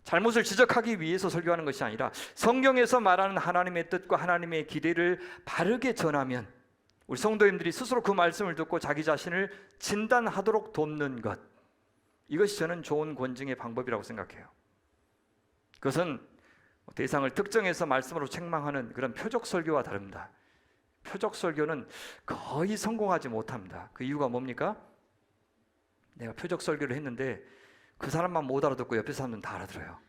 잘못을 지적하기 위해서 설교하는 것이 아니라 성경에서 말하는 하나님의 뜻과 하나님의 기대를 바르게 전하면 우리 성도님들이 스스로 그 말씀을 듣고 자기 자신을 진단하도록 돕는 것, 이것이 저는 좋은 권증의 방법이라고 생각해요. 그것은 대상을 특정해서 말씀으로 책망하는 그런 표적 설교와 다릅니다. 표적 설교는 거의 성공하지 못합니다. 그 이유가 뭡니까? 내가 표적 설교를 했는데 그 사람만 못 알아듣고 옆에 사람들은 다 알아들어요.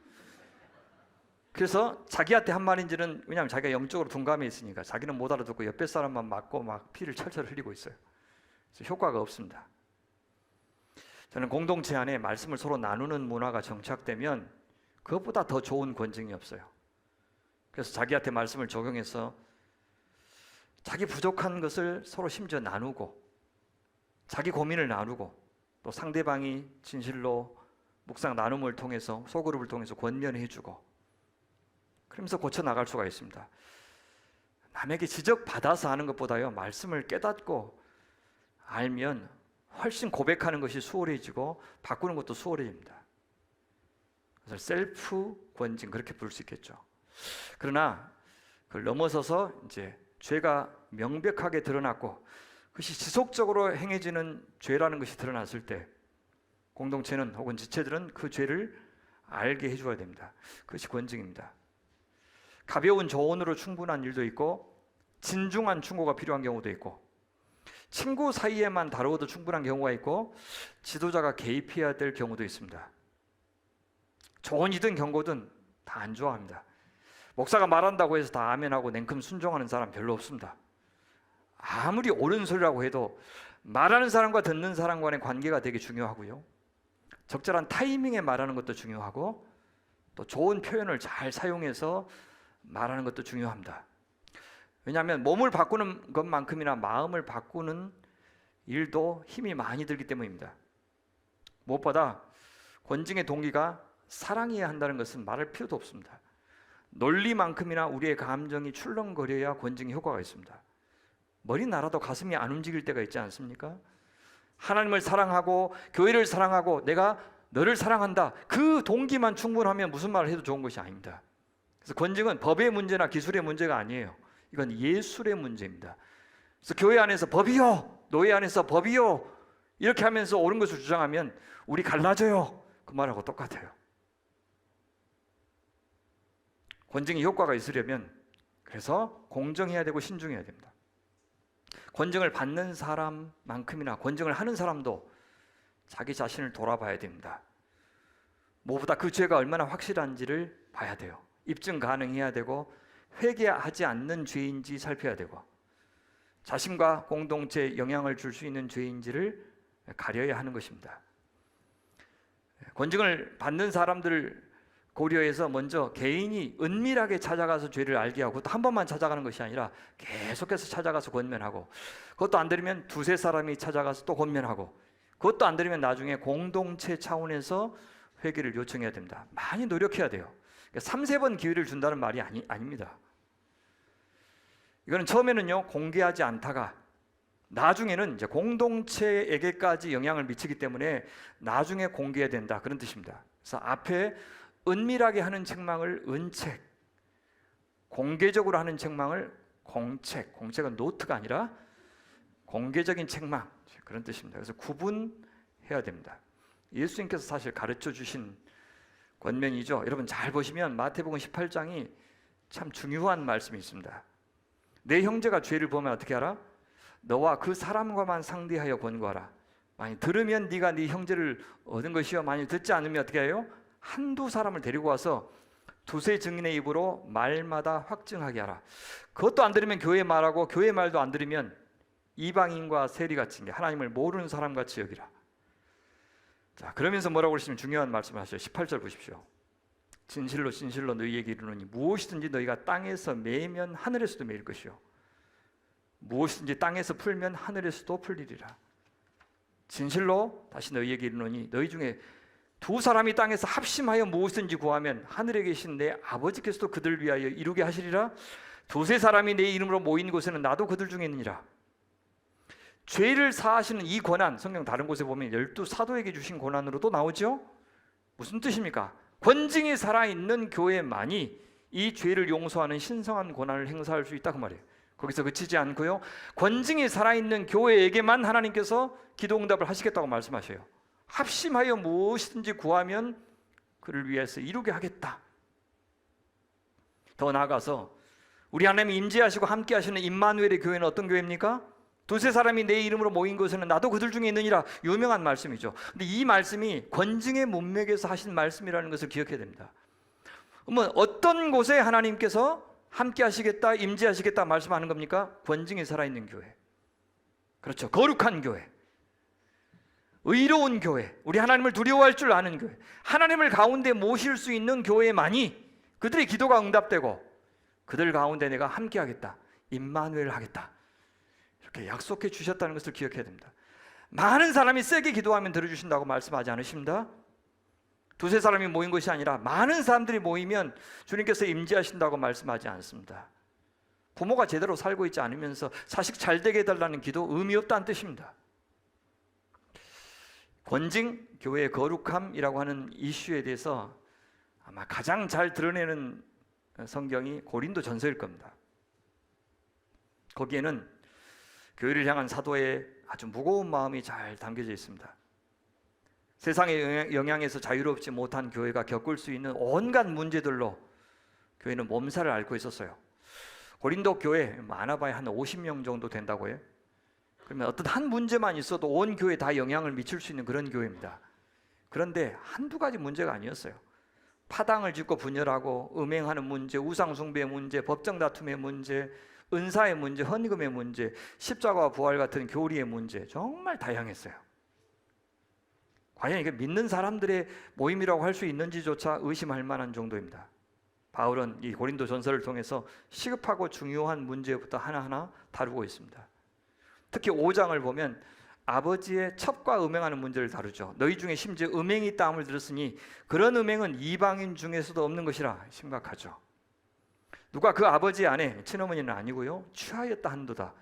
그래서 자기한테 한 말인지는, 왜냐하면 자기가 영적으로 둔감해 있으니까 자기는 못 알아듣고 옆에 사람만 맞고 막 피를 철철 흘리고 있어요. 그래서 효과가 없습니다. 저는 공동체 안에 말씀을 서로 나누는 문화가 정착되면 그것보다 더 좋은 권증이 없어요. 그래서 자기한테 말씀을 적용해서 자기 부족한 것을 서로 심지어 나누고, 자기 고민을 나누고, 또 상대방이 진실로 묵상 나눔을 통해서, 소그룹을 통해서 권면해 주고, 그러면서 고쳐 나갈 수가 있습니다. 남에게 지적받아서 하는 것보다요, 말씀을 깨닫고 알면 훨씬 고백하는 것이 수월해지고 바꾸는 것도 수월해집니다. 그래서 셀프 권징, 그렇게 부를 수 있겠죠. 그러나 그걸 넘어서서 이제 죄가 명백하게 드러났고 그것이 지속적으로 행해지는 죄라는 것이 드러났을 때 공동체는 혹은 지체들은 그 죄를 알게 해줘야 됩니다. 그것이 권징입니다. 가벼운 조언으로 충분한 일도 있고 진중한 충고가 필요한 경우도 있고 친구 사이에만 다루어도 충분한 경우가 있고 지도자가 개입해야 될 경우도 있습니다. 조언이든 경고든 다 안 좋아합니다. 목사가 말한다고 해서 다 아멘하고 냉큼 순종하는 사람 별로 없습니다. 아무리 옳은 소리라고 해도 말하는 사람과 듣는 사람 간의 관계가 되게 중요하고요, 적절한 타이밍에 말하는 것도 중요하고 또 좋은 표현을 잘 사용해서 말하는 것도 중요합니다. 왜냐하면 몸을 바꾸는 것만큼이나 마음을 바꾸는 일도 힘이 많이 들기 때문입니다. 무엇보다 권징의 동기가 사랑해야 한다는 것은 말할 필요도 없습니다. 논리만큼이나 우리의 감정이 출렁거려야 권징의 효과가 있습니다. 머리 날아도 가슴이 안 움직일 때가 있지 않습니까? 하나님을 사랑하고 교회를 사랑하고 내가 너를 사랑한다, 그 동기만 충분하면 무슨 말을 해도 좋은 것이 아닙니다. 그래서 권징은 법의 문제나 기술의 문제가 아니에요. 이건 예술의 문제입니다. 그래서 교회 안에서 법이요, 노예 안에서 법이요 이렇게 하면서 옳은 것을 주장하면 우리 갈라져요, 그 말하고 똑같아요. 권징의 효과가 있으려면 그래서 공정해야 되고 신중해야 됩니다. 권징을 받는 사람만큼이나 권징을 하는 사람도 자기 자신을 돌아봐야 됩니다. 무엇보다 그 죄가 얼마나 확실한지를 봐야 돼요. 입증 가능해야 되고 회개하지 않는 죄인지 살펴야 되고 자신과 공동체에 영향을 줄 수 있는 죄인지를 가려야 하는 것입니다. 권징을 받는 사람들을 고려해서 먼저 개인이 은밀하게 찾아가서 죄를 알게 하고 또 한 번만 찾아가는 것이 아니라 계속해서 찾아가서 권면하고, 그것도 안 들으면 두세 사람이 찾아가서 또 권면하고, 그것도 안 들으면 나중에 공동체 차원에서 회개를 요청해야 됩니다. 많이 노력해야 돼요. 3-4번 기회를 준다는 말이 아닙니다. 이거는 처음에는요 공개하지 않다가 나중에는 이제 공동체에게까지 영향을 미치기 때문에 나중에 공개해야 된다, 그런 뜻입니다. 그래서 앞에 은밀하게 하는 책망을 은책, 공개적으로 하는 책망을 공책, 공책은 노트가 아니라 공개적인 책망, 그런 뜻입니다. 그래서 구분해야 됩니다. 예수님께서 사실 가르쳐 주신 권면이죠. 여러분 잘 보시면 마태복음 18장이 참 중요한 말씀이 있습니다. 내 형제가 죄를 보면 어떻게 하라? 너와 그 사람과만 상대하여 권고하라. 만약 들으면 네가 네 형제를 얻은 것이요, 만약 듣지 않으면 어떻게 해요? 한두 사람을 데리고 와서 두세 증인의 입으로 말마다 확증하게 하라. 그것도 안 들으면 교회 말하고 교회 말도 안 들으면 이방인과 세리같이 하나님을 모르는 사람같이 여기라. 자, 그러면서 뭐라고 그러시면 중요한 말씀을 하셔요. 18절 보십시오. 진실로 진실로 너희에게 이르노니 무엇이든지 너희가 땅에서 매면 하늘에서도 매일 것이요 무엇이든지 땅에서 풀면 하늘에서도 풀리리라. 진실로 다시 너희에게 이르노니 너희 중에 두 사람이 땅에서 합심하여 무엇이든지 구하면 하늘에 계신 내 아버지께서도 그들 위하여 이루게 하시리라. 두세 사람이 내 이름으로 모인 곳에는 나도 그들 중에 있느니라. 죄를 사하시는 이 권한, 성경 다른 곳에 보면 12사도에게 주신 권한으로도 나오죠. 무슨 뜻입니까? 권징이 살아있는 교회만이 이 죄를 용서하는 신성한 권한을 행사할 수 있다, 그 말이에요. 거기서 그치지 않고요, 권징이 살아있는 교회에게만 하나님께서 기도응답을 하시겠다고 말씀하셔요. 합심하여 무엇이든지 구하면 그를 위해서 이루게 하겠다. 더 나아가서 우리 하나님이 임재하시고 함께 하시는 임마누엘의 교회는 어떤 교회입니까? 두세 사람이 내 이름으로 모인 곳에는 나도 그들 중에 있느니라. 유명한 말씀이죠. 근데 이 말씀이 권징의 문맥에서 하신 말씀이라는 것을 기억해야 됩니다. 그러면 어떤 곳에 하나님께서 함께 하시겠다, 임재하시겠다 말씀하는 겁니까? 권징이 살아있는 교회. 그렇죠. 거룩한 교회, 의로운 교회, 우리 하나님을 두려워할 줄 아는 교회, 하나님을 가운데 모실 수 있는 교회만이 그들의 기도가 응답되고 그들 가운데 내가 함께 하겠다, 임마누엘 하겠다, 이렇게 약속해 주셨다는 것을 기억해야 됩니다. 많은 사람이 세게 기도하면 들어주신다고 말씀하지 않으십니다. 두세 사람이 모인 것이 아니라 많은 사람들이 모이면 주님께서 임재하신다고 말씀하지 않습니다. 부모가 제대로 살고 있지 않으면서 자식 잘 되게 해달라는 기도 의미 없다는 뜻입니다. 권징, 교회의 거룩함이라고 하는 이슈에 대해서 아마 가장 잘 드러내는 성경이 고린도 전서일 겁니다. 거기에는 교회를 향한 사도의 아주 무거운 마음이 잘 담겨져 있습니다. 세상의 영향에서 자유롭지 못한 교회가 겪을 수 있는 온갖 문제들로 교회는 몸살을 앓고 있었어요. 고린도 교회 많아봐야 한 50명 정도 된다고 해요. 그러면 어떤 한 문제만 있어도 온 교회에 다 영향을 미칠 수 있는 그런 교회입니다. 그런데 한두 가지 문제가 아니었어요. 파당을 짓고 분열하고 음행하는 문제, 우상숭배의 문제, 법정 다툼의 문제, 은사의 문제, 헌금의 문제, 십자가와 부활 같은 교리의 문제, 정말 다양했어요. 과연 이게 믿는 사람들의 모임이라고 할 수 있는지조차 의심할 만한 정도입니다. 바울은 이 고린도 전서를 통해서 시급하고 중요한 문제부터 하나하나 다루고 있습니다. 특히 5장을 보면 아버지의 첩과 음행하는 문제를 다루죠. 너희 중에 심지어 음행이 있다 함을 들었으니 그런 음행은 이방인 중에서도 없는 것이라. 심각하죠. 누가 그 아버지의 아내, 친어머니는 아니고요, 취하였다 한도다.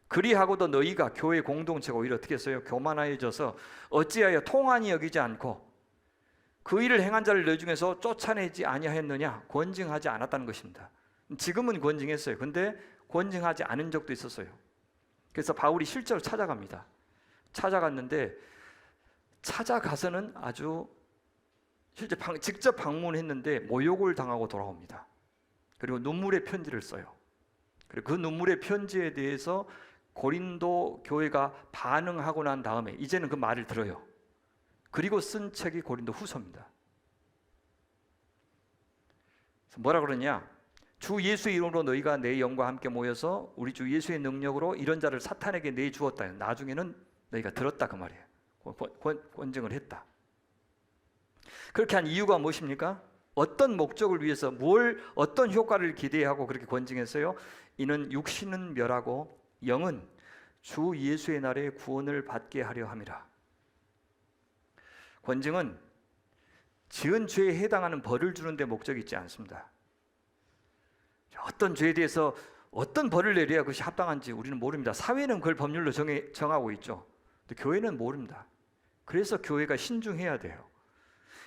그리하고도 너희가 교회 공동체가 오히려 어떻게 했어요? 교만하여져서 어찌하여 통한이 여기지 않고 그 일을 행한 자를 너희 중에서 쫓아내지 아니하였느냐? 권징하지 않았다는 것입니다. 지금은 권징했어요. 근데 권징하지 않은 적도 있었어요. 그래서 바울이 실제로 찾아갑니다. 찾아갔는데 찾아가서는 아주 실제 직접 방문했는데 모욕을 당하고 돌아옵니다. 그리고 눈물의 편지를 써요. 그리고 그 눈물의 편지에 대해서 고린도 교회가 반응하고 난 다음에 이제는 그 말을 들어요. 그리고 쓴 책이 고린도 후서입니다. 뭐라 그러냐? 주 예수의 이름으로 너희가 내 영과 함께 모여서 우리 주 예수의 능력으로 이런 자를 사탄에게 내주었다. 나중에는 너희가 들었다 그 말이에요. 권증을 했다. 그렇게 한 이유가 무엇입니까? 어떤 목적을 위해서 어떤 효과를 기대하고 그렇게 권증했어요? 이는 육신은 멸하고 영은 주 예수의 날에 구원을 받게 하려 함이라. 권증은 지은 죄에 해당하는 벌을 주는 데 목적이 있지 않습니다. 어떤 죄에 대해서 어떤 벌을 내려야 그것이 합당한지 우리는 모릅니다. 사회는 그걸 법률로 정하고 있죠. 근데 교회는 모릅니다. 그래서 교회가 신중해야 돼요.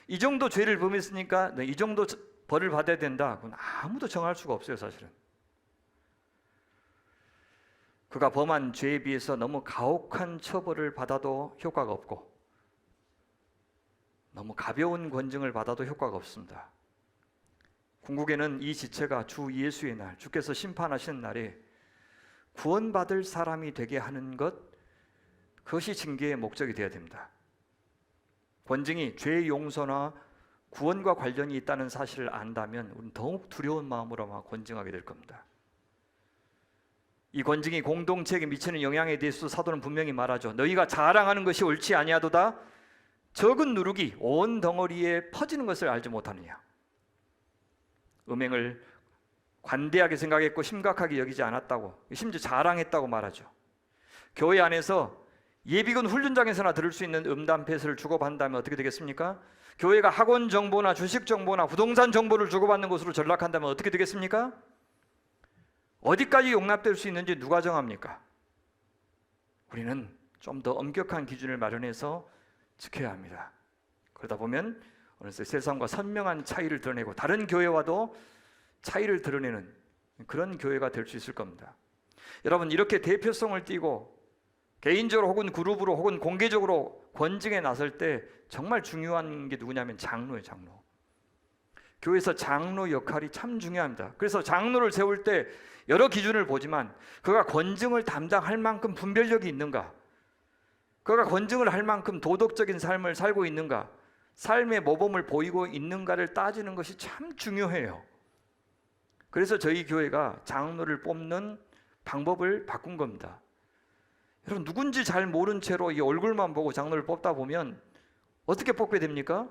이 정도 죄를 범했으니까 이 정도 벌을 받아야 된다. 그건 아무도 정할 수가 없어요, 사실은. 그가 범한 죄에 비해서 너무 가혹한 처벌을 받아도 효과가 없고 너무 가벼운 권징을 받아도 효과가 없습니다. 궁극에는 이 지체가 주 예수의 날, 주께서 심판하시는 날에 구원받을 사람이 되게 하는 것, 그것이 징계의 목적이 되어야 됩니다. 권징이 죄의 용서나 구원과 관련이 있다는 사실을 안다면 우리는 더욱 두려운 마음으로 아마 권징하게 될 겁니다. 이 권징이 공동체에게 미치는 영향에 대해서 사도는 분명히 말하죠. 너희가 자랑하는 것이 옳지 아니하도다. 적은 누룩이 온 덩어리에 퍼지는 것을 알지 못하느냐. 음행을 관대하게 생각했고 심각하게 여기지 않았다고, 심지어 자랑했다고 말하죠. 교회 안에서 예비군 훈련장에서나 들을 수 있는 음담 패스를 주고받는다면 어떻게 되겠습니까? 교회가 학원 정보나 주식 정보나 부동산 정보를 주고받는 곳으로 전락한다면 어떻게 되겠습니까? 어디까지 용납될 수 있는지 누가 정합니까? 우리는 좀 더 엄격한 기준을 마련해서 지켜야 합니다. 그러다 보면 어느새 세상과 선명한 차이를 드러내고 다른 교회와도 차이를 드러내는 그런 교회가 될 수 있을 겁니다. 여러분, 이렇게 대표성을 띠고 개인적으로 혹은 그룹으로 혹은 공개적으로 권징에 나설 때 정말 중요한 게 누구냐면 장로예요. 장로. 교회에서 장로 역할이 참 중요합니다. 그래서 장로를 세울 때 여러 기준을 보지만 그가 권징을 담당할 만큼 분별력이 있는가, 그가 권징을 할 만큼 도덕적인 삶을 살고 있는가, 삶의 모범을 보이고 있는가를 따지는 것이 참 중요해요. 그래서 저희 교회가 장로를 뽑는 방법을 바꾼 겁니다. 여러분, 누군지 잘 모른 채로 이 얼굴만 보고 장로를 뽑다 보면 어떻게 뽑게 됩니까?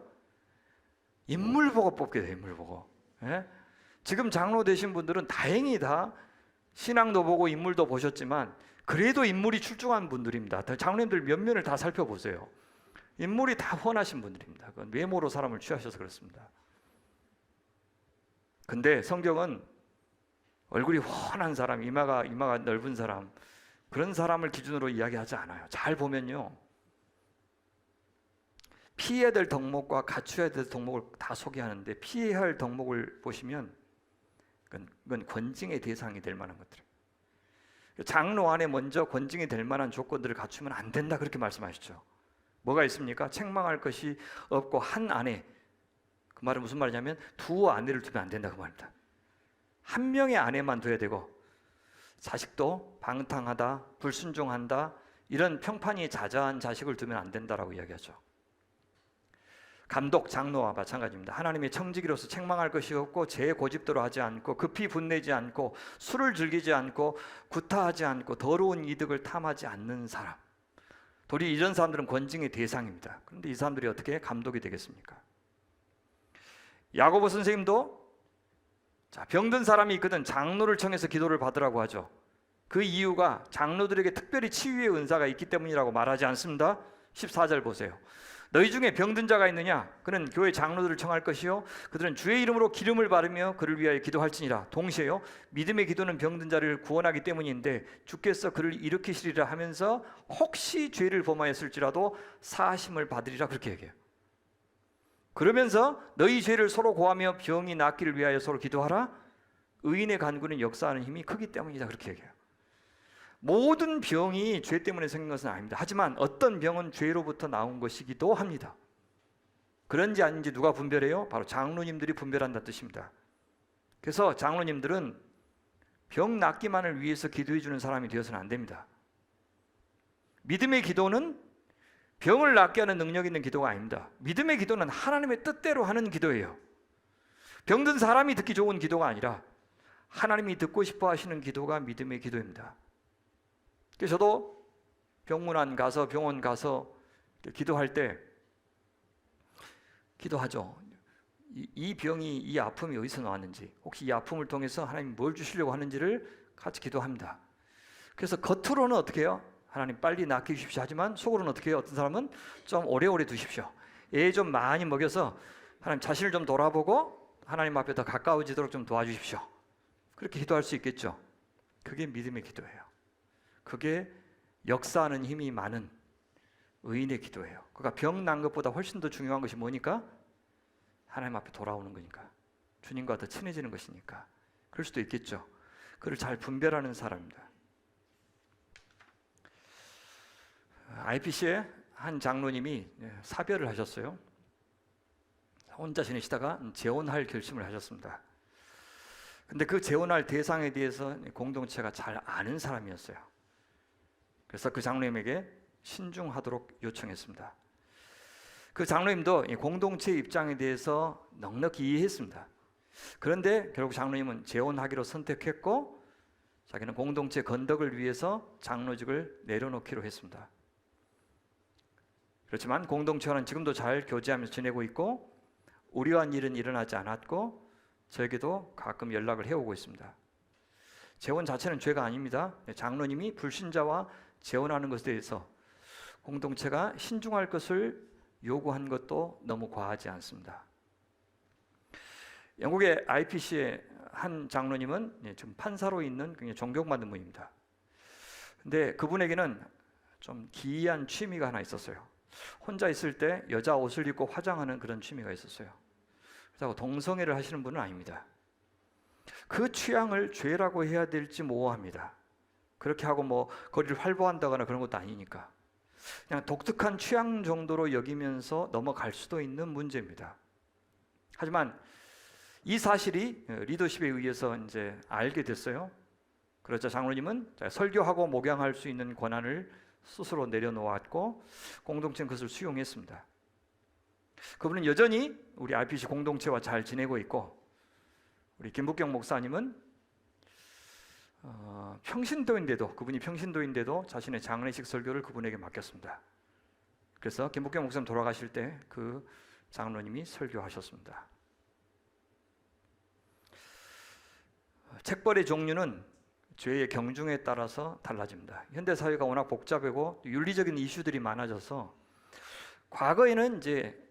인물 보고 뽑게 돼요. 인물 보고. 예? 지금 장로 되신 분들은 다행히 다 신앙도 보고 인물도 보셨지만 그래도 인물이 출중한 분들입니다. 장로님들 면면을 다 살펴보세요. 인물이 다 훤하신 분들입니다. 그건 외모로 사람을 취하셔서 그렇습니다. 근데 성경은 얼굴이 훤한 사람, 이마가 넓은 사람, 그런 사람을 기준으로 이야기하지 않아요. 잘 보면요, 피해야 될 덕목과 갖춰야 될 덕목을 다 소개하는데, 피해야 할 덕목을 보시면 그건 권징의 대상이 될 만한 것들이에요. 장로 안에 먼저 권징이 될 만한 조건들을 갖추면 안 된다, 그렇게 말씀하시죠. 뭐가 있습니까? 책망할 것이 없고 한 아내, 그 말은 무슨 말이냐면 두 아내를 두면 안 된다, 그 말입니다. 한 명의 아내만 둬야 되고, 자식도 방탕하다, 불순종한다, 이런 평판이 자자한 자식을 두면 안 된다라고 이야기하죠. 감독, 장로와 마찬가지입니다. 하나님의 청지기로서 책망할 것이 없고, 제 고집대로 하지 않고, 급히 분내지 않고, 술을 즐기지 않고, 구타하지 않고, 더러운 이득을 탐하지 않는 사람, 도리 이런 사람들은 권징의 대상입니다. 그런데 이 사람들이 어떻게 감독이 되겠습니까? 야고보 선생님도 병든 사람이 있거든 장로를 청해서 기도를 받으라고 하죠. 그 이유가 장로들에게 특별히 치유의 은사가 있기 때문이라고 말하지 않습니다. 14절 보세요. 너희 중에 병든 자가 있느냐? 그는 교회 장로들을 청할 것이요, 그들은 주의 이름으로 기름을 바르며 그를 위하여 기도할지니라. 동시에요, 믿음의 기도는 병든 자를 구원하기 때문인데 주께서 그를 일으키시리라 하면서 혹시 죄를 범하였을지라도 사하심을 받으리라, 그렇게 얘기해요. 그러면서 너희 죄를 서로 고하며 병이 낫기를 위하여 서로 기도하라. 의인의 간구는 역사하는 힘이 크기 때문이다, 그렇게 얘기해요. 모든 병이 죄 때문에 생긴 것은 아닙니다. 하지만 어떤 병은 죄로부터 나온 것이기도 합니다. 그런지 아닌지 누가 분별해요? 바로 장로님들이 분별한다는 뜻입니다. 그래서 장로님들은 병 낫기만을 위해서 기도해 주는 사람이 되어서는 안 됩니다. 믿음의 기도는 병을 낫게 하는 능력 있는 기도가 아닙니다. 믿음의 기도는 하나님의 뜻대로 하는 기도예요. 병든 사람이 듣기 좋은 기도가 아니라 하나님이 듣고 싶어 하시는 기도가 믿음의 기도입니다. 그래서 저도 병문안 가서, 병원 가서 기도할 때 기도하죠. 이 병이, 이 아픔이 어디서 나왔는지, 혹시 이 아픔을 통해서 하나님이 뭘 주시려고 하는지를 같이 기도합니다. 그래서 겉으로는 어떻게 해요? 하나님 빨리 낫게 주십시오 하지만 속으로는 어떻게 해요? 어떤 사람은 좀 오래오래 두십시오. 애 좀 많이 먹여서 하나님 자신을 좀 돌아보고 하나님 앞에 더 가까워지도록 좀 도와주십시오. 그렇게 기도할 수 있겠죠. 그게 믿음의 기도예요. 그게 역사하는 힘이 많은 의인의 기도예요. 그러니까 병 난 것보다 훨씬 더 중요한 것이 뭐니까? 하나님 앞에 돌아오는 거니까, 주님과 더 친해지는 것이니까. 그럴 수도 있겠죠. 그를 잘 분별하는 사람입니다. IPC의 한 장로님이 사별을 하셨어요. 혼자 지내시다가 재혼할 결심을 하셨습니다. 근데 그 재혼할 대상에 대해서 공동체가 잘 아는 사람이었어요. 그래서 그 장로님에게 신중하도록 요청했습니다. 그 장로님도 공동체 입장에 대해서 넉넉히 이해했습니다. 그런데 결국 장로님은 재혼하기로 선택했고, 자기는 공동체 건덕을 위해서 장로직을 내려놓기로 했습니다. 그렇지만 공동체와는 지금도 잘 교제하면서 지내고 있고, 우려한 일은 일어나지 않았고, 저에게도 가끔 연락을 해오고 있습니다. 재혼 자체는 죄가 아닙니다. 장로님이 불신자와 재혼하는 것에 대해서 공동체가 신중할 것을 요구한 것도 너무 과하지 않습니다. 영국의 IPC의 한 장로님은 지금 판사로 있는 굉장히 존경받는 분입니다. 근데 그분에게는 좀 기이한 취미가 하나 있었어요. 혼자 있을 때 여자 옷을 입고 화장하는 그런 취미가 있었어요. 그래서 동성애를 하시는 분은 아닙니다. 그 취향을 죄라고 해야 될지 모호합니다. 그렇게 하고 뭐 거리를 활보한다거나 그런 것도 아니니까 그냥 독특한 취향 정도로 여기면서 넘어갈 수도 있는 문제입니다. 하지만 이 사실이 리더십에 의해서 이제 알게 됐어요. 그러자 장로님은 설교하고 목양할 수 있는 권한을 스스로 내려놓았고, 공동체는 그것을 수용했습니다. 그분은 여전히 우리 RPC 공동체와 잘 지내고 있고, 우리 김북경 목사님은 그분이 평신도인데도 자신의 장례식 설교를 그분에게 맡겼습니다. 그래서 김북경 목사님 돌아가실 때 그 장로님이 설교하셨습니다. 책벌의 종류는 죄의 경중에 따라서 달라집니다. 현대 사회가 워낙 복잡하고 윤리적인 이슈들이 많아져서, 과거에는 이제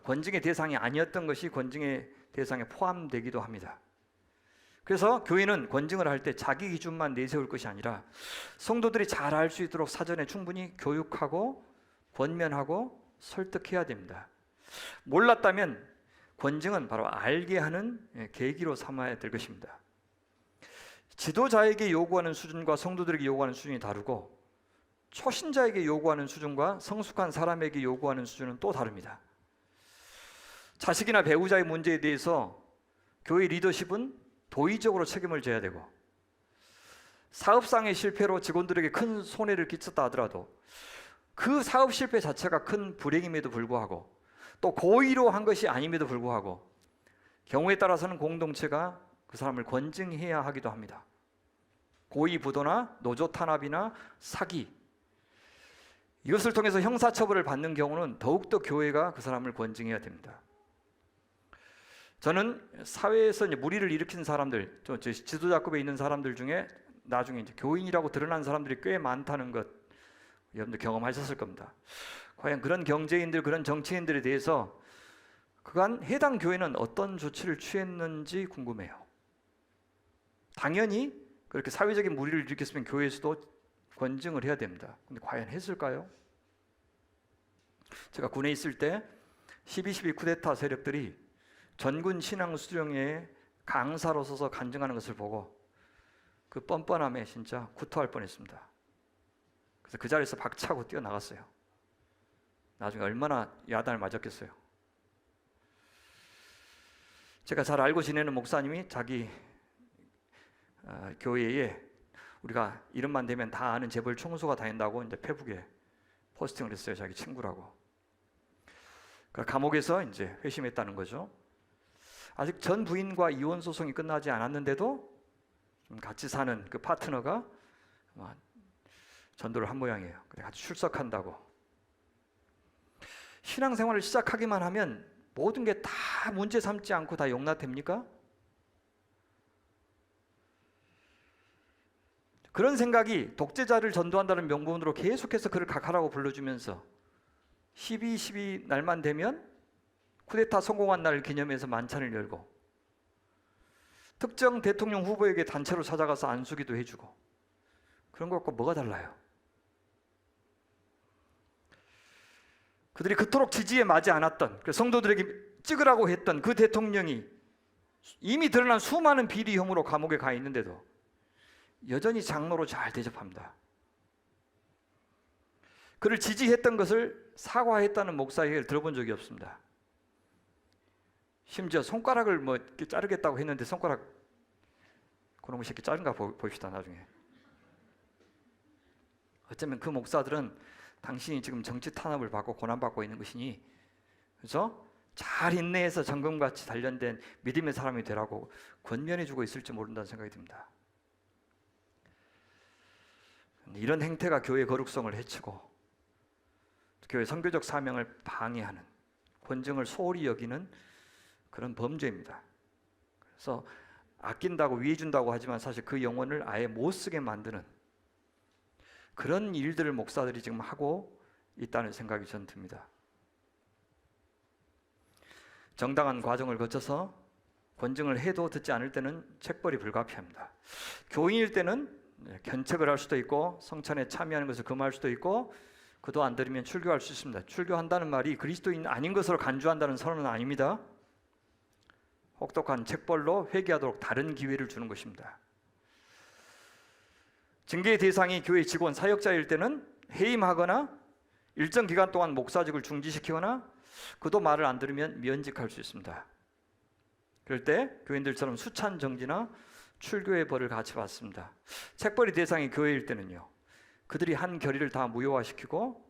권징의 대상이 아니었던 것이 권징의 대상에 포함되기도 합니다. 그래서 교회는 권징을 할 때 자기 기준만 내세울 것이 아니라 성도들이 잘 알 수 있도록 사전에 충분히 교육하고 권면하고 설득해야 됩니다. 몰랐다면 권징은 바로 알게 하는 계기로 삼아야 될 것입니다. 지도자에게 요구하는 수준과 성도들에게 요구하는 수준이 다르고 초신자에게 요구하는 수준과 성숙한 사람에게 요구하는 수준은 또 다릅니다. 자식이나 배우자의 문제에 대해서 교회 리더십은 도의적으로 책임을 져야 되고, 사업상의 실패로 직원들에게 큰 손해를 끼쳤다 하더라도 그 사업 실패 자체가 큰 불행임에도 불구하고, 또 고의로 한 것이 아님에도 불구하고 경우에 따라서는 공동체가 그 사람을 권징해야 하기도 합니다. 고의 부도나 노조 탄압이나 사기, 이것을 통해서 형사처벌을 받는 경우는 더욱더 교회가 그 사람을 권징해야 됩니다. 저는 사회에서 이제 무리를 일으킨 사람들, 지도자급에 있는 사람들 중에 나중에 이제 교인이라고 드러난 사람들이 꽤 많다는 것 여러분들 경험하셨을 겁니다. 과연 그런 경제인들, 그런 정치인들에 대해서 그간 해당 교회는 어떤 조치를 취했는지 궁금해요. 당연히 그렇게 사회적인 무리를 일으켰으면 교회에서도 권징을 해야 됩니다. 근데 과연 했을까요? 제가 군에 있을 때 12.12 쿠데타 세력들이 전군 신앙 수령회에 강사로 서서 간증하는 것을 보고 그 뻔뻔함에 진짜 구토할 뻔했습니다. 그래서 그 자리에서 박차고 뛰어나갔어요. 나중에 얼마나 야단을 맞았겠어요. 제가 잘 알고 지내는 목사님이 자기 교회에 우리가 이름만 대면 다 아는 재벌 총수가 다닌다고 이제 페북에 포스팅을 했어요. 자기 친구라고. 그러니까 감옥에서 이제 회심했다는 거죠. 아직 전 부인과 이혼 소송이 끝나지 않았는데도 같이 사는 그 파트너가 전도를 한 모양이에요. 같이 출석한다고. 신앙생활을 시작하기만 하면 모든 게 다 문제 삼지 않고 다 용납됩니까? 그런 생각이 독재자를 전도한다는 명분으로 계속해서 그를 각하라고 불러주면서 12.12 날만 되면 쿠데타 성공한 날 기념해서 만찬을 열고, 특정 대통령 후보에게 단체로 찾아가서 안수기도 해주고, 그런 것과 뭐가 달라요? 그들이 그토록 지지에 맞지 않았던, 성도들에게 찍으라고 했던 그 대통령이 이미 드러난 수많은 비리 혐의로 감옥에 가 있는데도 여전히 장로로 잘 대접합니다. 그를 지지했던 것을 사과했다는 목사 얘기를 들어본 적이 없습니다. 심지어 손가락을 이렇게 자르겠다고 했는데 손가락 그놈의 새끼 자른가 봅시다 나중에. 어쩌면 그 목사들은 당신이 지금 정치 탄압을 받고 고난받고 있는 것이니, 그래서 잘 인내해서 정금같이 단련된 믿음의 사람이 되라고 권면해주고 있을지 모른다는 생각이 듭니다. 이런 행태가 교회의 거룩성을 해치고 교회 선교적 사명을 방해하는, 권징을 소홀히 여기는 그런 범죄입니다. 그래서 아낀다고 위해준다고 하지만 사실 그 영혼을 아예 못 쓰게 만드는 그런 일들을 목사들이 지금 하고 있다는 생각이 전 듭니다. 정당한 과정을 거쳐서 권징을 해도 듣지 않을 때는 책벌이 불가피합니다. 교인일 때는 견책을 할 수도 있고 성찬에 참여하는 것을 금할 수도 있고, 그도 안 들으면 출교할 수 있습니다. 출교한다는 말이 그리스도인 아닌 것으로 간주한다는 선언은 아닙니다. 혹독한 책벌로 회개하도록 다른 기회를 주는 것입니다. 징계의 대상이 교회 직원, 사역자일 때는 해임하거나 일정 기간 동안 목사직을 중지시키거나 그도 말을 안 들으면 면직할 수 있습니다. 그럴 때 교인들처럼 수찬 정지나 출교의 벌을 같이 받습니다. 책벌의 대상이 교회일 때는요, 그들이 한 결의를 다 무효화시키고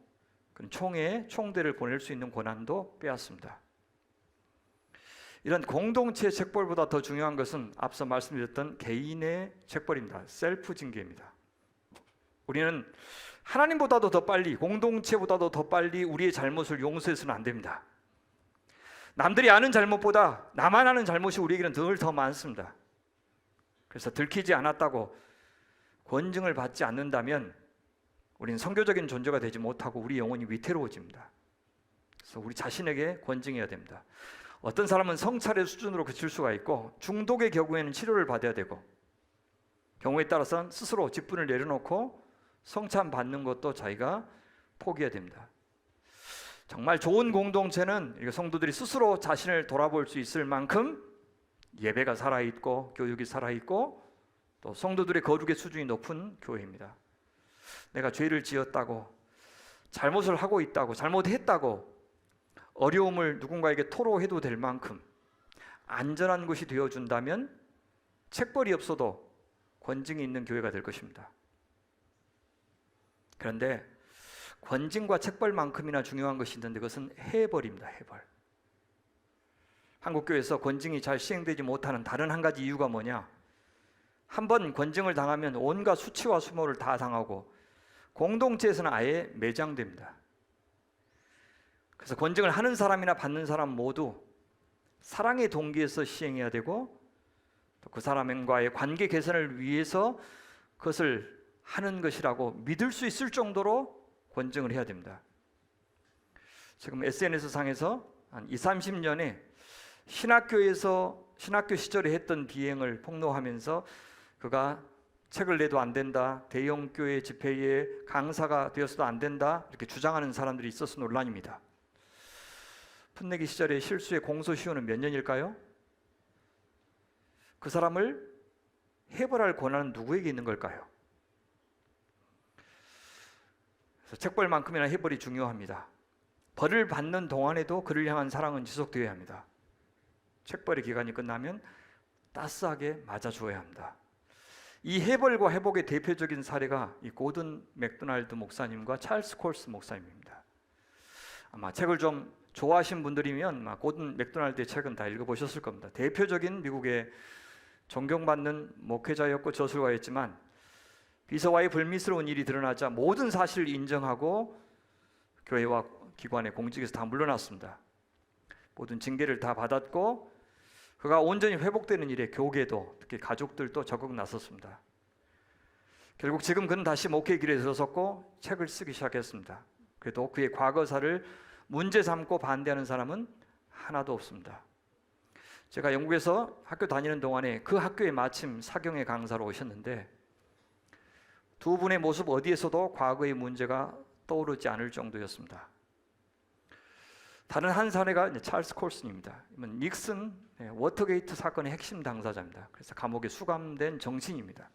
총회에 총대를 보낼 수 있는 권한도 빼앗습니다. 이런 공동체 책벌보다 더 중요한 것은 앞서 말씀드렸던 개인의 책벌입니다. 셀프 징계입니다. 우리는 하나님보다도 더 빨리, 공동체보다도 더 빨리 우리의 잘못을 용서해서는 안 됩니다. 남들이 아는 잘못보다 나만 아는 잘못이 우리에게는 늘 더 많습니다. 그래서 들키지 않았다고 권징을 받지 않는다면 우리는 선교적인 존재가 되지 못하고 우리 영혼이 위태로워집니다. 그래서 우리 자신에게 권징해야 됩니다. 어떤 사람은 성찰의 수준으로 그칠 수가 있고 중독의 경우에는 치료를 받아야 되고 경우에 따라서는 스스로 직분을 내려놓고 성찬 받는 것도 자기가 포기해야 됩니다. 정말 좋은 공동체는 성도들이 스스로 자신을 돌아볼 수 있을 만큼 예배가 살아있고 교육이 살아있고 또 성도들의 거룩의 수준이 높은 교회입니다. 내가 죄를 지었다고 잘못을 하고 있다고 잘못했다고 어려움을 누군가에게 토로해도 될 만큼 안전한 곳이 되어준다면 책벌이 없어도 권징이 있는 교회가 될 것입니다. 그런데 권징과 책벌만큼이나 중요한 것이 있는데 그것은 해벌입니다. 해벌. 한국교회에서 권징이 잘 시행되지 못하는 다른 한 가지 이유가 뭐냐? 한번 권징을 당하면 온갖 수치와 수모를 다 당하고 공동체에서는 아예 매장됩니다. 그래서 권징을 하는 사람이나 받는 사람 모두 사랑의 동기에서 시행해야 되고 또 그 사람과의 관계 개선을 위해서 그것을 하는 것이라고 믿을 수 있을 정도로 권징을 해야 됩니다. 지금 SNS 상에서 한 20-30년에 신학교 시절에 했던 비행을 폭로하면서 그가 책을 내도 안 된다, 대형교회 집회에 강사가 되어서도 안 된다 이렇게 주장하는 사람들이 있어서 논란입니다. 풋내기 시절에 실수의 공소시효는 몇 년일까요? 그 사람을 해벌할 권한은 누구에게 있는 걸까요? 그래서 책벌만큼이나 해벌이 중요합니다. 벌을 받는 동안에도 그를 향한 사랑은 지속되어야 합니다. 책벌의 기간이 끝나면 따스하게 맞아주어야 합니다. 이 해벌과 회복의 대표적인 사례가 이 고든 맥도날드 목사님과 찰스 콜스 목사님입니다. 아마 책을 좀 좋아하신 분들이면 고든 맥도날드의 책은 다 읽어보셨을 겁니다. 대표적인 미국의 존경받는 목회자였고 저술가였지만 비서와의 불미스러운 일이 드러나자 모든 사실을 인정하고 교회와 기관의 공직에서 다 물러났습니다. 모든 징계를 다 받았고 그가 온전히 회복되는 일에 교계도 특히 가족들도 적극 나섰습니다. 결국 지금 그는 다시 목회의 길에 들어섰고 책을 쓰기 시작했습니다. 그래도 그의 과거사를 문제 삼고 반대하는 사람은 하나도 없습니다. 제가 영국에서 학교 다니는 동안에 그 학교에 마침 사경의 강사로 오셨는데 두 분의 모습 어디에서도 과거의 문제가 떠오르지 않을 정도였습니다. 다른 한 사례가 찰스 콜슨입니다. 닉슨 워터게이트 사건의 핵심 당사자입니다. 그래서 감옥에 수감된 정신입니다.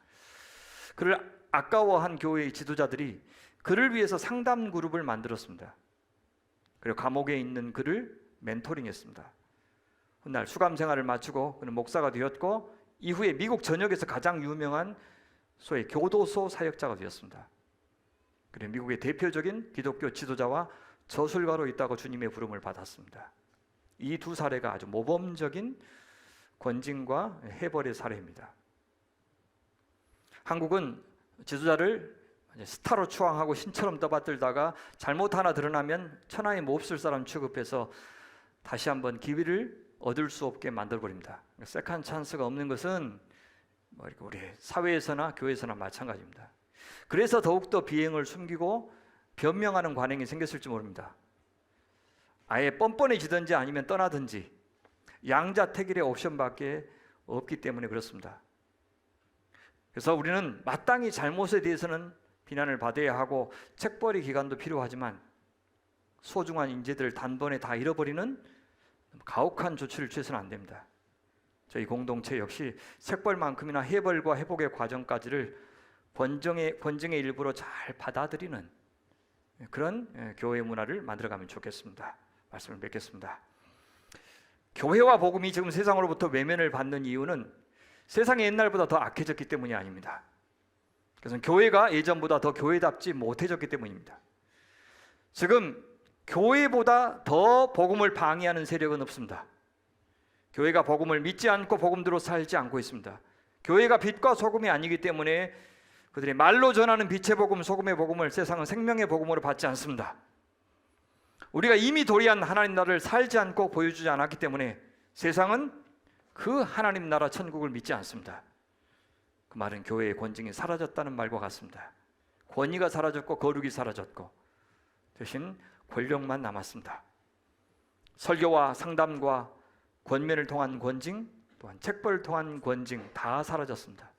그를 아까워한 교회의 지도자들이 그를 위해서 상담 그룹을 만들었습니다. 그리고 감옥에 있는 그를 멘토링했습니다. 훗날 수감 생활을 마치고 그는 목사가 되었고 이후에 미국 전역에서 가장 유명한 소위 교도소 사역자가 되었습니다. 그리고 미국의 대표적인 기독교 지도자와 저술가로 있다고 주님의 부름을 받았습니다. 이 두 사례가 아주 모범적인 권징과 해벌의 사례입니다. 한국은 지도자를 스타로 추앙하고 신처럼 떠받들다가 잘못 하나 드러나면 천하에 몹쓸 사람 취급해서 다시 한번 기회를 얻을 수 없게 만들어버립니다. 세컨 찬스가 없는 것은 우리 사회에서나 교회에서나 마찬가지입니다. 그래서 더욱더 비행을 숨기고 변명하는 관행이 생겼을지 모릅니다. 아예 뻔뻔해지든지 아니면 떠나든지 양자택일의 옵션밖에 없기 때문에 그렇습니다. 그래서 우리는 마땅히 잘못에 대해서는 비난을 받아야 하고 책벌이 기간도 필요하지만 소중한 인재들을 단번에 다 잃어버리는 가혹한 조치를 취해서는 안 됩니다. 저희 공동체 역시 책벌만큼이나 해벌과 회복의 과정까지를 권징의 일부로 잘 받아들이는 그런 교회 문화를 만들어가면 좋겠습니다. 말씀을 맺겠습니다. 교회와 복음이 지금 세상으로부터 외면을 받는 이유는 세상이 옛날보다 더 악해졌기 때문이 아닙니다. 그래서 교회가 예전보다 더 교회답지 못해졌기 때문입니다. 지금 교회보다 더 복음을 방해하는 세력은 없습니다. 교회가 복음을 믿지 않고 복음대로 살지 않고 있습니다. 교회가 빛과 소금이 아니기 때문에 그들이 말로 전하는 빛의 복음, 소금의 복음을 세상은 생명의 복음으로 받지 않습니다. 우리가 이미 도리한 하나님 나라를 살지 않고 보여주지 않았기 때문에 세상은 그 하나님 나라 천국을 믿지 않습니다. 그 말은 교회의 권징이 사라졌다는 말과 같습니다. 권위가 사라졌고 거룩이 사라졌고 대신 권력만 남았습니다. 설교와 상담과 권면을 통한 권징, 또한 책벌을 통한 권징 다 사라졌습니다.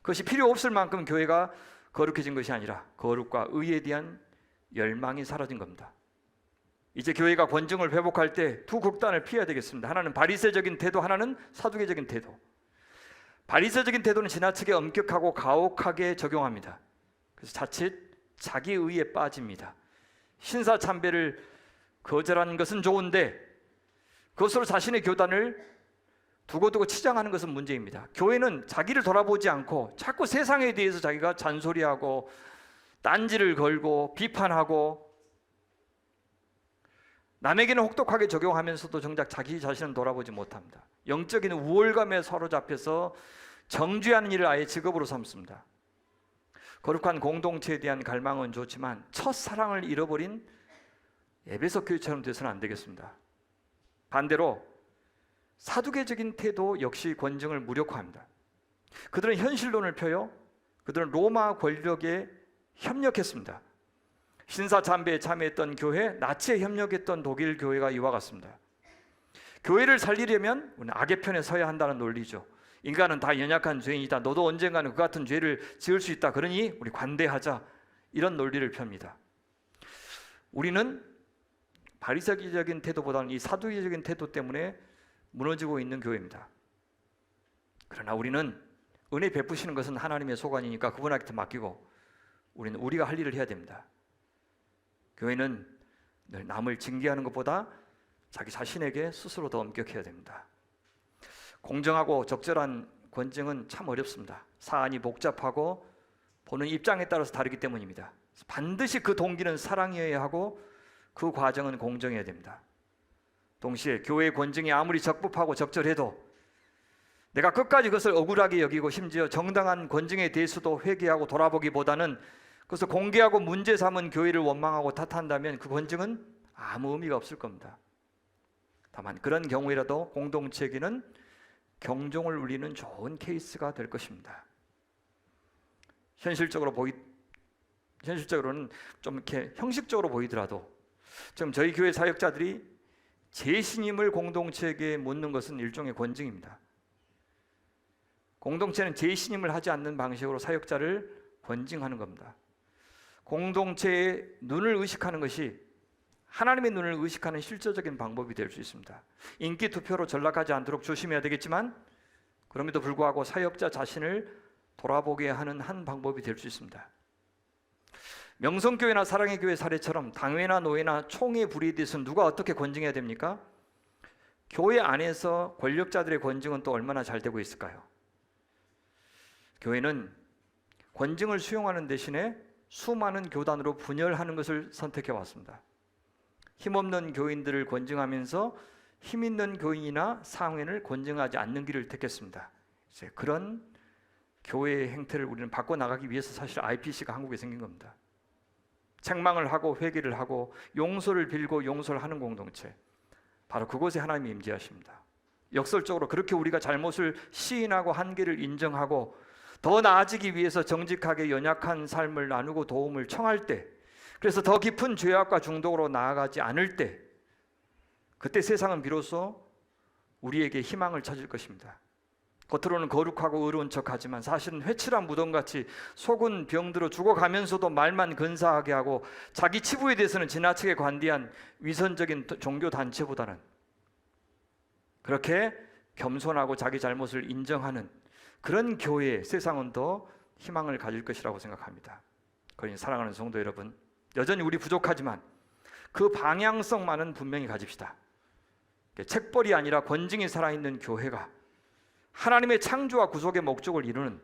그것이 필요 없을 만큼 교회가 거룩해진 것이 아니라 거룩과 의에 대한 열망이 사라진 겁니다. 이제 교회가 권징을 회복할 때 두 극단을 피해야 되겠습니다. 하나는 바리새적인 태도, 하나는 사두개적인 태도. 바리새적인 태도는 지나치게 엄격하고 가혹하게 적용합니다. 그래서 자칫 자기 의에 빠집니다. 신사 참배를 거절하는 것은 좋은데 그것으로 자신의 교단을 두고두고 치장하는 것은 문제입니다. 교회는 자기를 돌아보지 않고 자꾸 세상에 대해서 자기가 잔소리하고 딴지를 걸고 비판하고 남에게는 혹독하게 적용하면서도 정작 자기 자신은 돌아보지 못합니다. 영적인 우월감에 사로잡혀서 정죄하는 일을 아예 직업으로 삼습니다. 거룩한 공동체에 대한 갈망은 좋지만 첫사랑을 잃어버린 에베소 교회처럼 돼서는 안 되겠습니다. 반대로 사두개적인 태도 역시 권징을 무력화합니다. 그들은 현실론을 펴요. 그들은 로마 권력에 협력했습니다. 신사참배에 참여했던 교회, 나치에 협력했던 독일 교회가 이와 같습니다. 교회를 살리려면 우리는 악의 편에 서야 한다는 논리죠. 인간은 다 연약한 죄인이다. 너도 언젠가는 그 같은 죄를 지을 수 있다. 그러니 우리 관대하자. 이런 논리를 펴니다. 우리는 바리새적인 태도보다는 이 사두개적인 태도 때문에 무너지고 있는 교회입니다. 그러나 우리는 은혜 베푸시는 것은 하나님의 소관이니까 그분에게 맡기고 우리는 우리가 할 일을 해야 됩니다. 교회는 늘 남을 징계하는 것보다 자기 자신에게 스스로 더 엄격해야 됩니다. 공정하고 적절한 권징은 참 어렵습니다. 사안이 복잡하고 보는 입장에 따라서 다르기 때문입니다. 반드시 그 동기는 사랑이어야 하고 그 과정은 공정해야 됩니다. 동시에 교회의 권징이 아무리 적법하고 적절해도 내가 끝까지 그것을 억울하게 여기고 심지어 정당한 권징에 대해서도 회개하고 돌아보기보다는 그것을 공개하고 문제 삼은 교회를 원망하고 탓한다면 그 권징은 아무 의미가 없을 겁니다. 다만 그런 경우에라도 공동체에게는 경종을 울리는 좋은 케이스가 될 것입니다. 현실적으로는 좀 이렇게 형식적으로 보이더라도 지금 저희 교회 사역자들이 재신임을 공동체에게 묻는 것은 일종의 권징입니다. 공동체는 재신임을 하지 않는 방식으로 사역자를 권징하는 겁니다. 공동체의 눈을 의식하는 것이 하나님의 눈을 의식하는 실질적인 방법이 될 수 있습니다. 인기 투표로 전락하지 않도록 조심해야 되겠지만 그럼에도 불구하고 사역자 자신을 돌아보게 하는 한 방법이 될 수 있습니다. 명성교회나 사랑의 교회 사례처럼 당회나 노회나 총회 불의에 대해서는 누가 어떻게 권징해야 됩니까? 교회 안에서 권력자들의 권징은 또 얼마나 잘 되고 있을까요? 교회는 권징을 수용하는 대신에 수많은 교단으로 분열하는 것을 선택해 왔습니다. 힘없는 교인들을 권징하면서 힘있는 교인이나 상회를 권징하지 않는 길을 택했습니다. 이제 그런 교회의 행태를 우리는 바꿔나가기 위해서 사실 IPC가 한국에 생긴 겁니다. 책망을 하고 회개를 하고 용서를 빌고 용서를 하는 공동체, 바로 그곳에 하나님이 임재하십니다. 역설적으로 그렇게 우리가 잘못을 시인하고 한계를 인정하고 더 나아지기 위해서 정직하게 연약한 삶을 나누고 도움을 청할 때, 그래서 더 깊은 죄악과 중독으로 나아가지 않을 때, 그때 세상은 비로소 우리에게 희망을 찾을 것입니다. 겉으로는 거룩하고 의로운 척하지만 사실은 회칠한 무덤같이 속은 병들어 죽어가면서도 말만 근사하게 하고 자기 치부에 대해서는 지나치게 관대한 위선적인 종교 단체보다는 그렇게 겸손하고 자기 잘못을 인정하는 그런 교회에 세상은 더 희망을 가질 것이라고 생각합니다. 그러니 사랑하는 성도 여러분, 여전히 우리 부족하지만 그 방향성만은 분명히 가집시다. 책벌이 아니라 권징이 살아있는 교회가 하나님의 창조와 구속의 목적을 이루는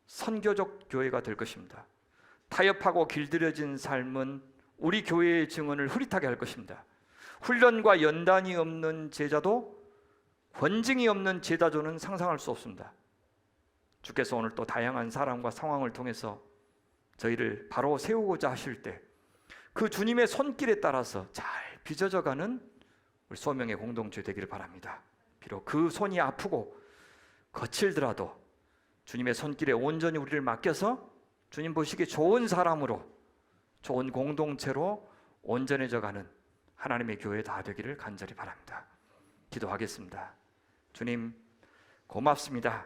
선교적 교회가 될 것입니다. 타협하고 길들여진 삶은 우리 교회의 증언을 흐릿하게 할 것입니다. 훈련과 연단이 없는 제자도, 권징이 없는 제자조는 상상할 수 없습니다. 주께서 오늘 또 다양한 사람과 상황을 통해서 저희를 바로 세우고자 하실 때 그 주님의 손길에 따라서 잘 빚어져가는 우리 소명의 공동체 되기를 바랍니다. 비록 그 손이 아프고 거칠더라도 주님의 손길에 온전히 우리를 맡겨서 주님 보시기에 좋은 사람으로, 좋은 공동체로 온전해져가는 하나님의 교회 다 되기를 간절히 바랍니다. 기도하겠습니다. 주님, 고맙습니다.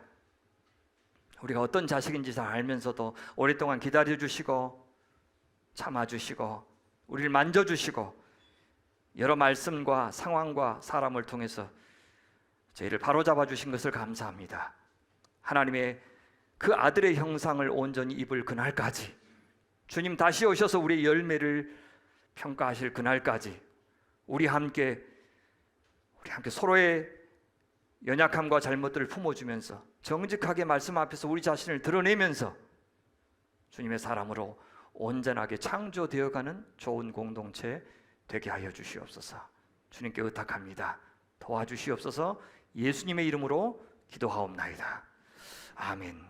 우리가 어떤 자식인지 잘 알면서도 오랫동안 기다려주시고 참아주시고 우리를 만져주시고 여러 말씀과 상황과 사람을 통해서 저희를 바로잡아 주신 것을 감사합니다. 하나님의 그 아들의 형상을 온전히 입을 그날까지, 주님 다시 오셔서 우리의 열매를 평가하실 그날까지 우리 함께 서로의 연약함과 잘못들을 품어주면서 정직하게 말씀 앞에서 우리 자신을 드러내면서 주님의 사람으로 온전하게 창조되어가는 좋은 공동체 되게 하여 주시옵소서. 주님께 의탁합니다. 도와주시옵소서. 예수님의 이름으로 기도하옵나이다. 아멘.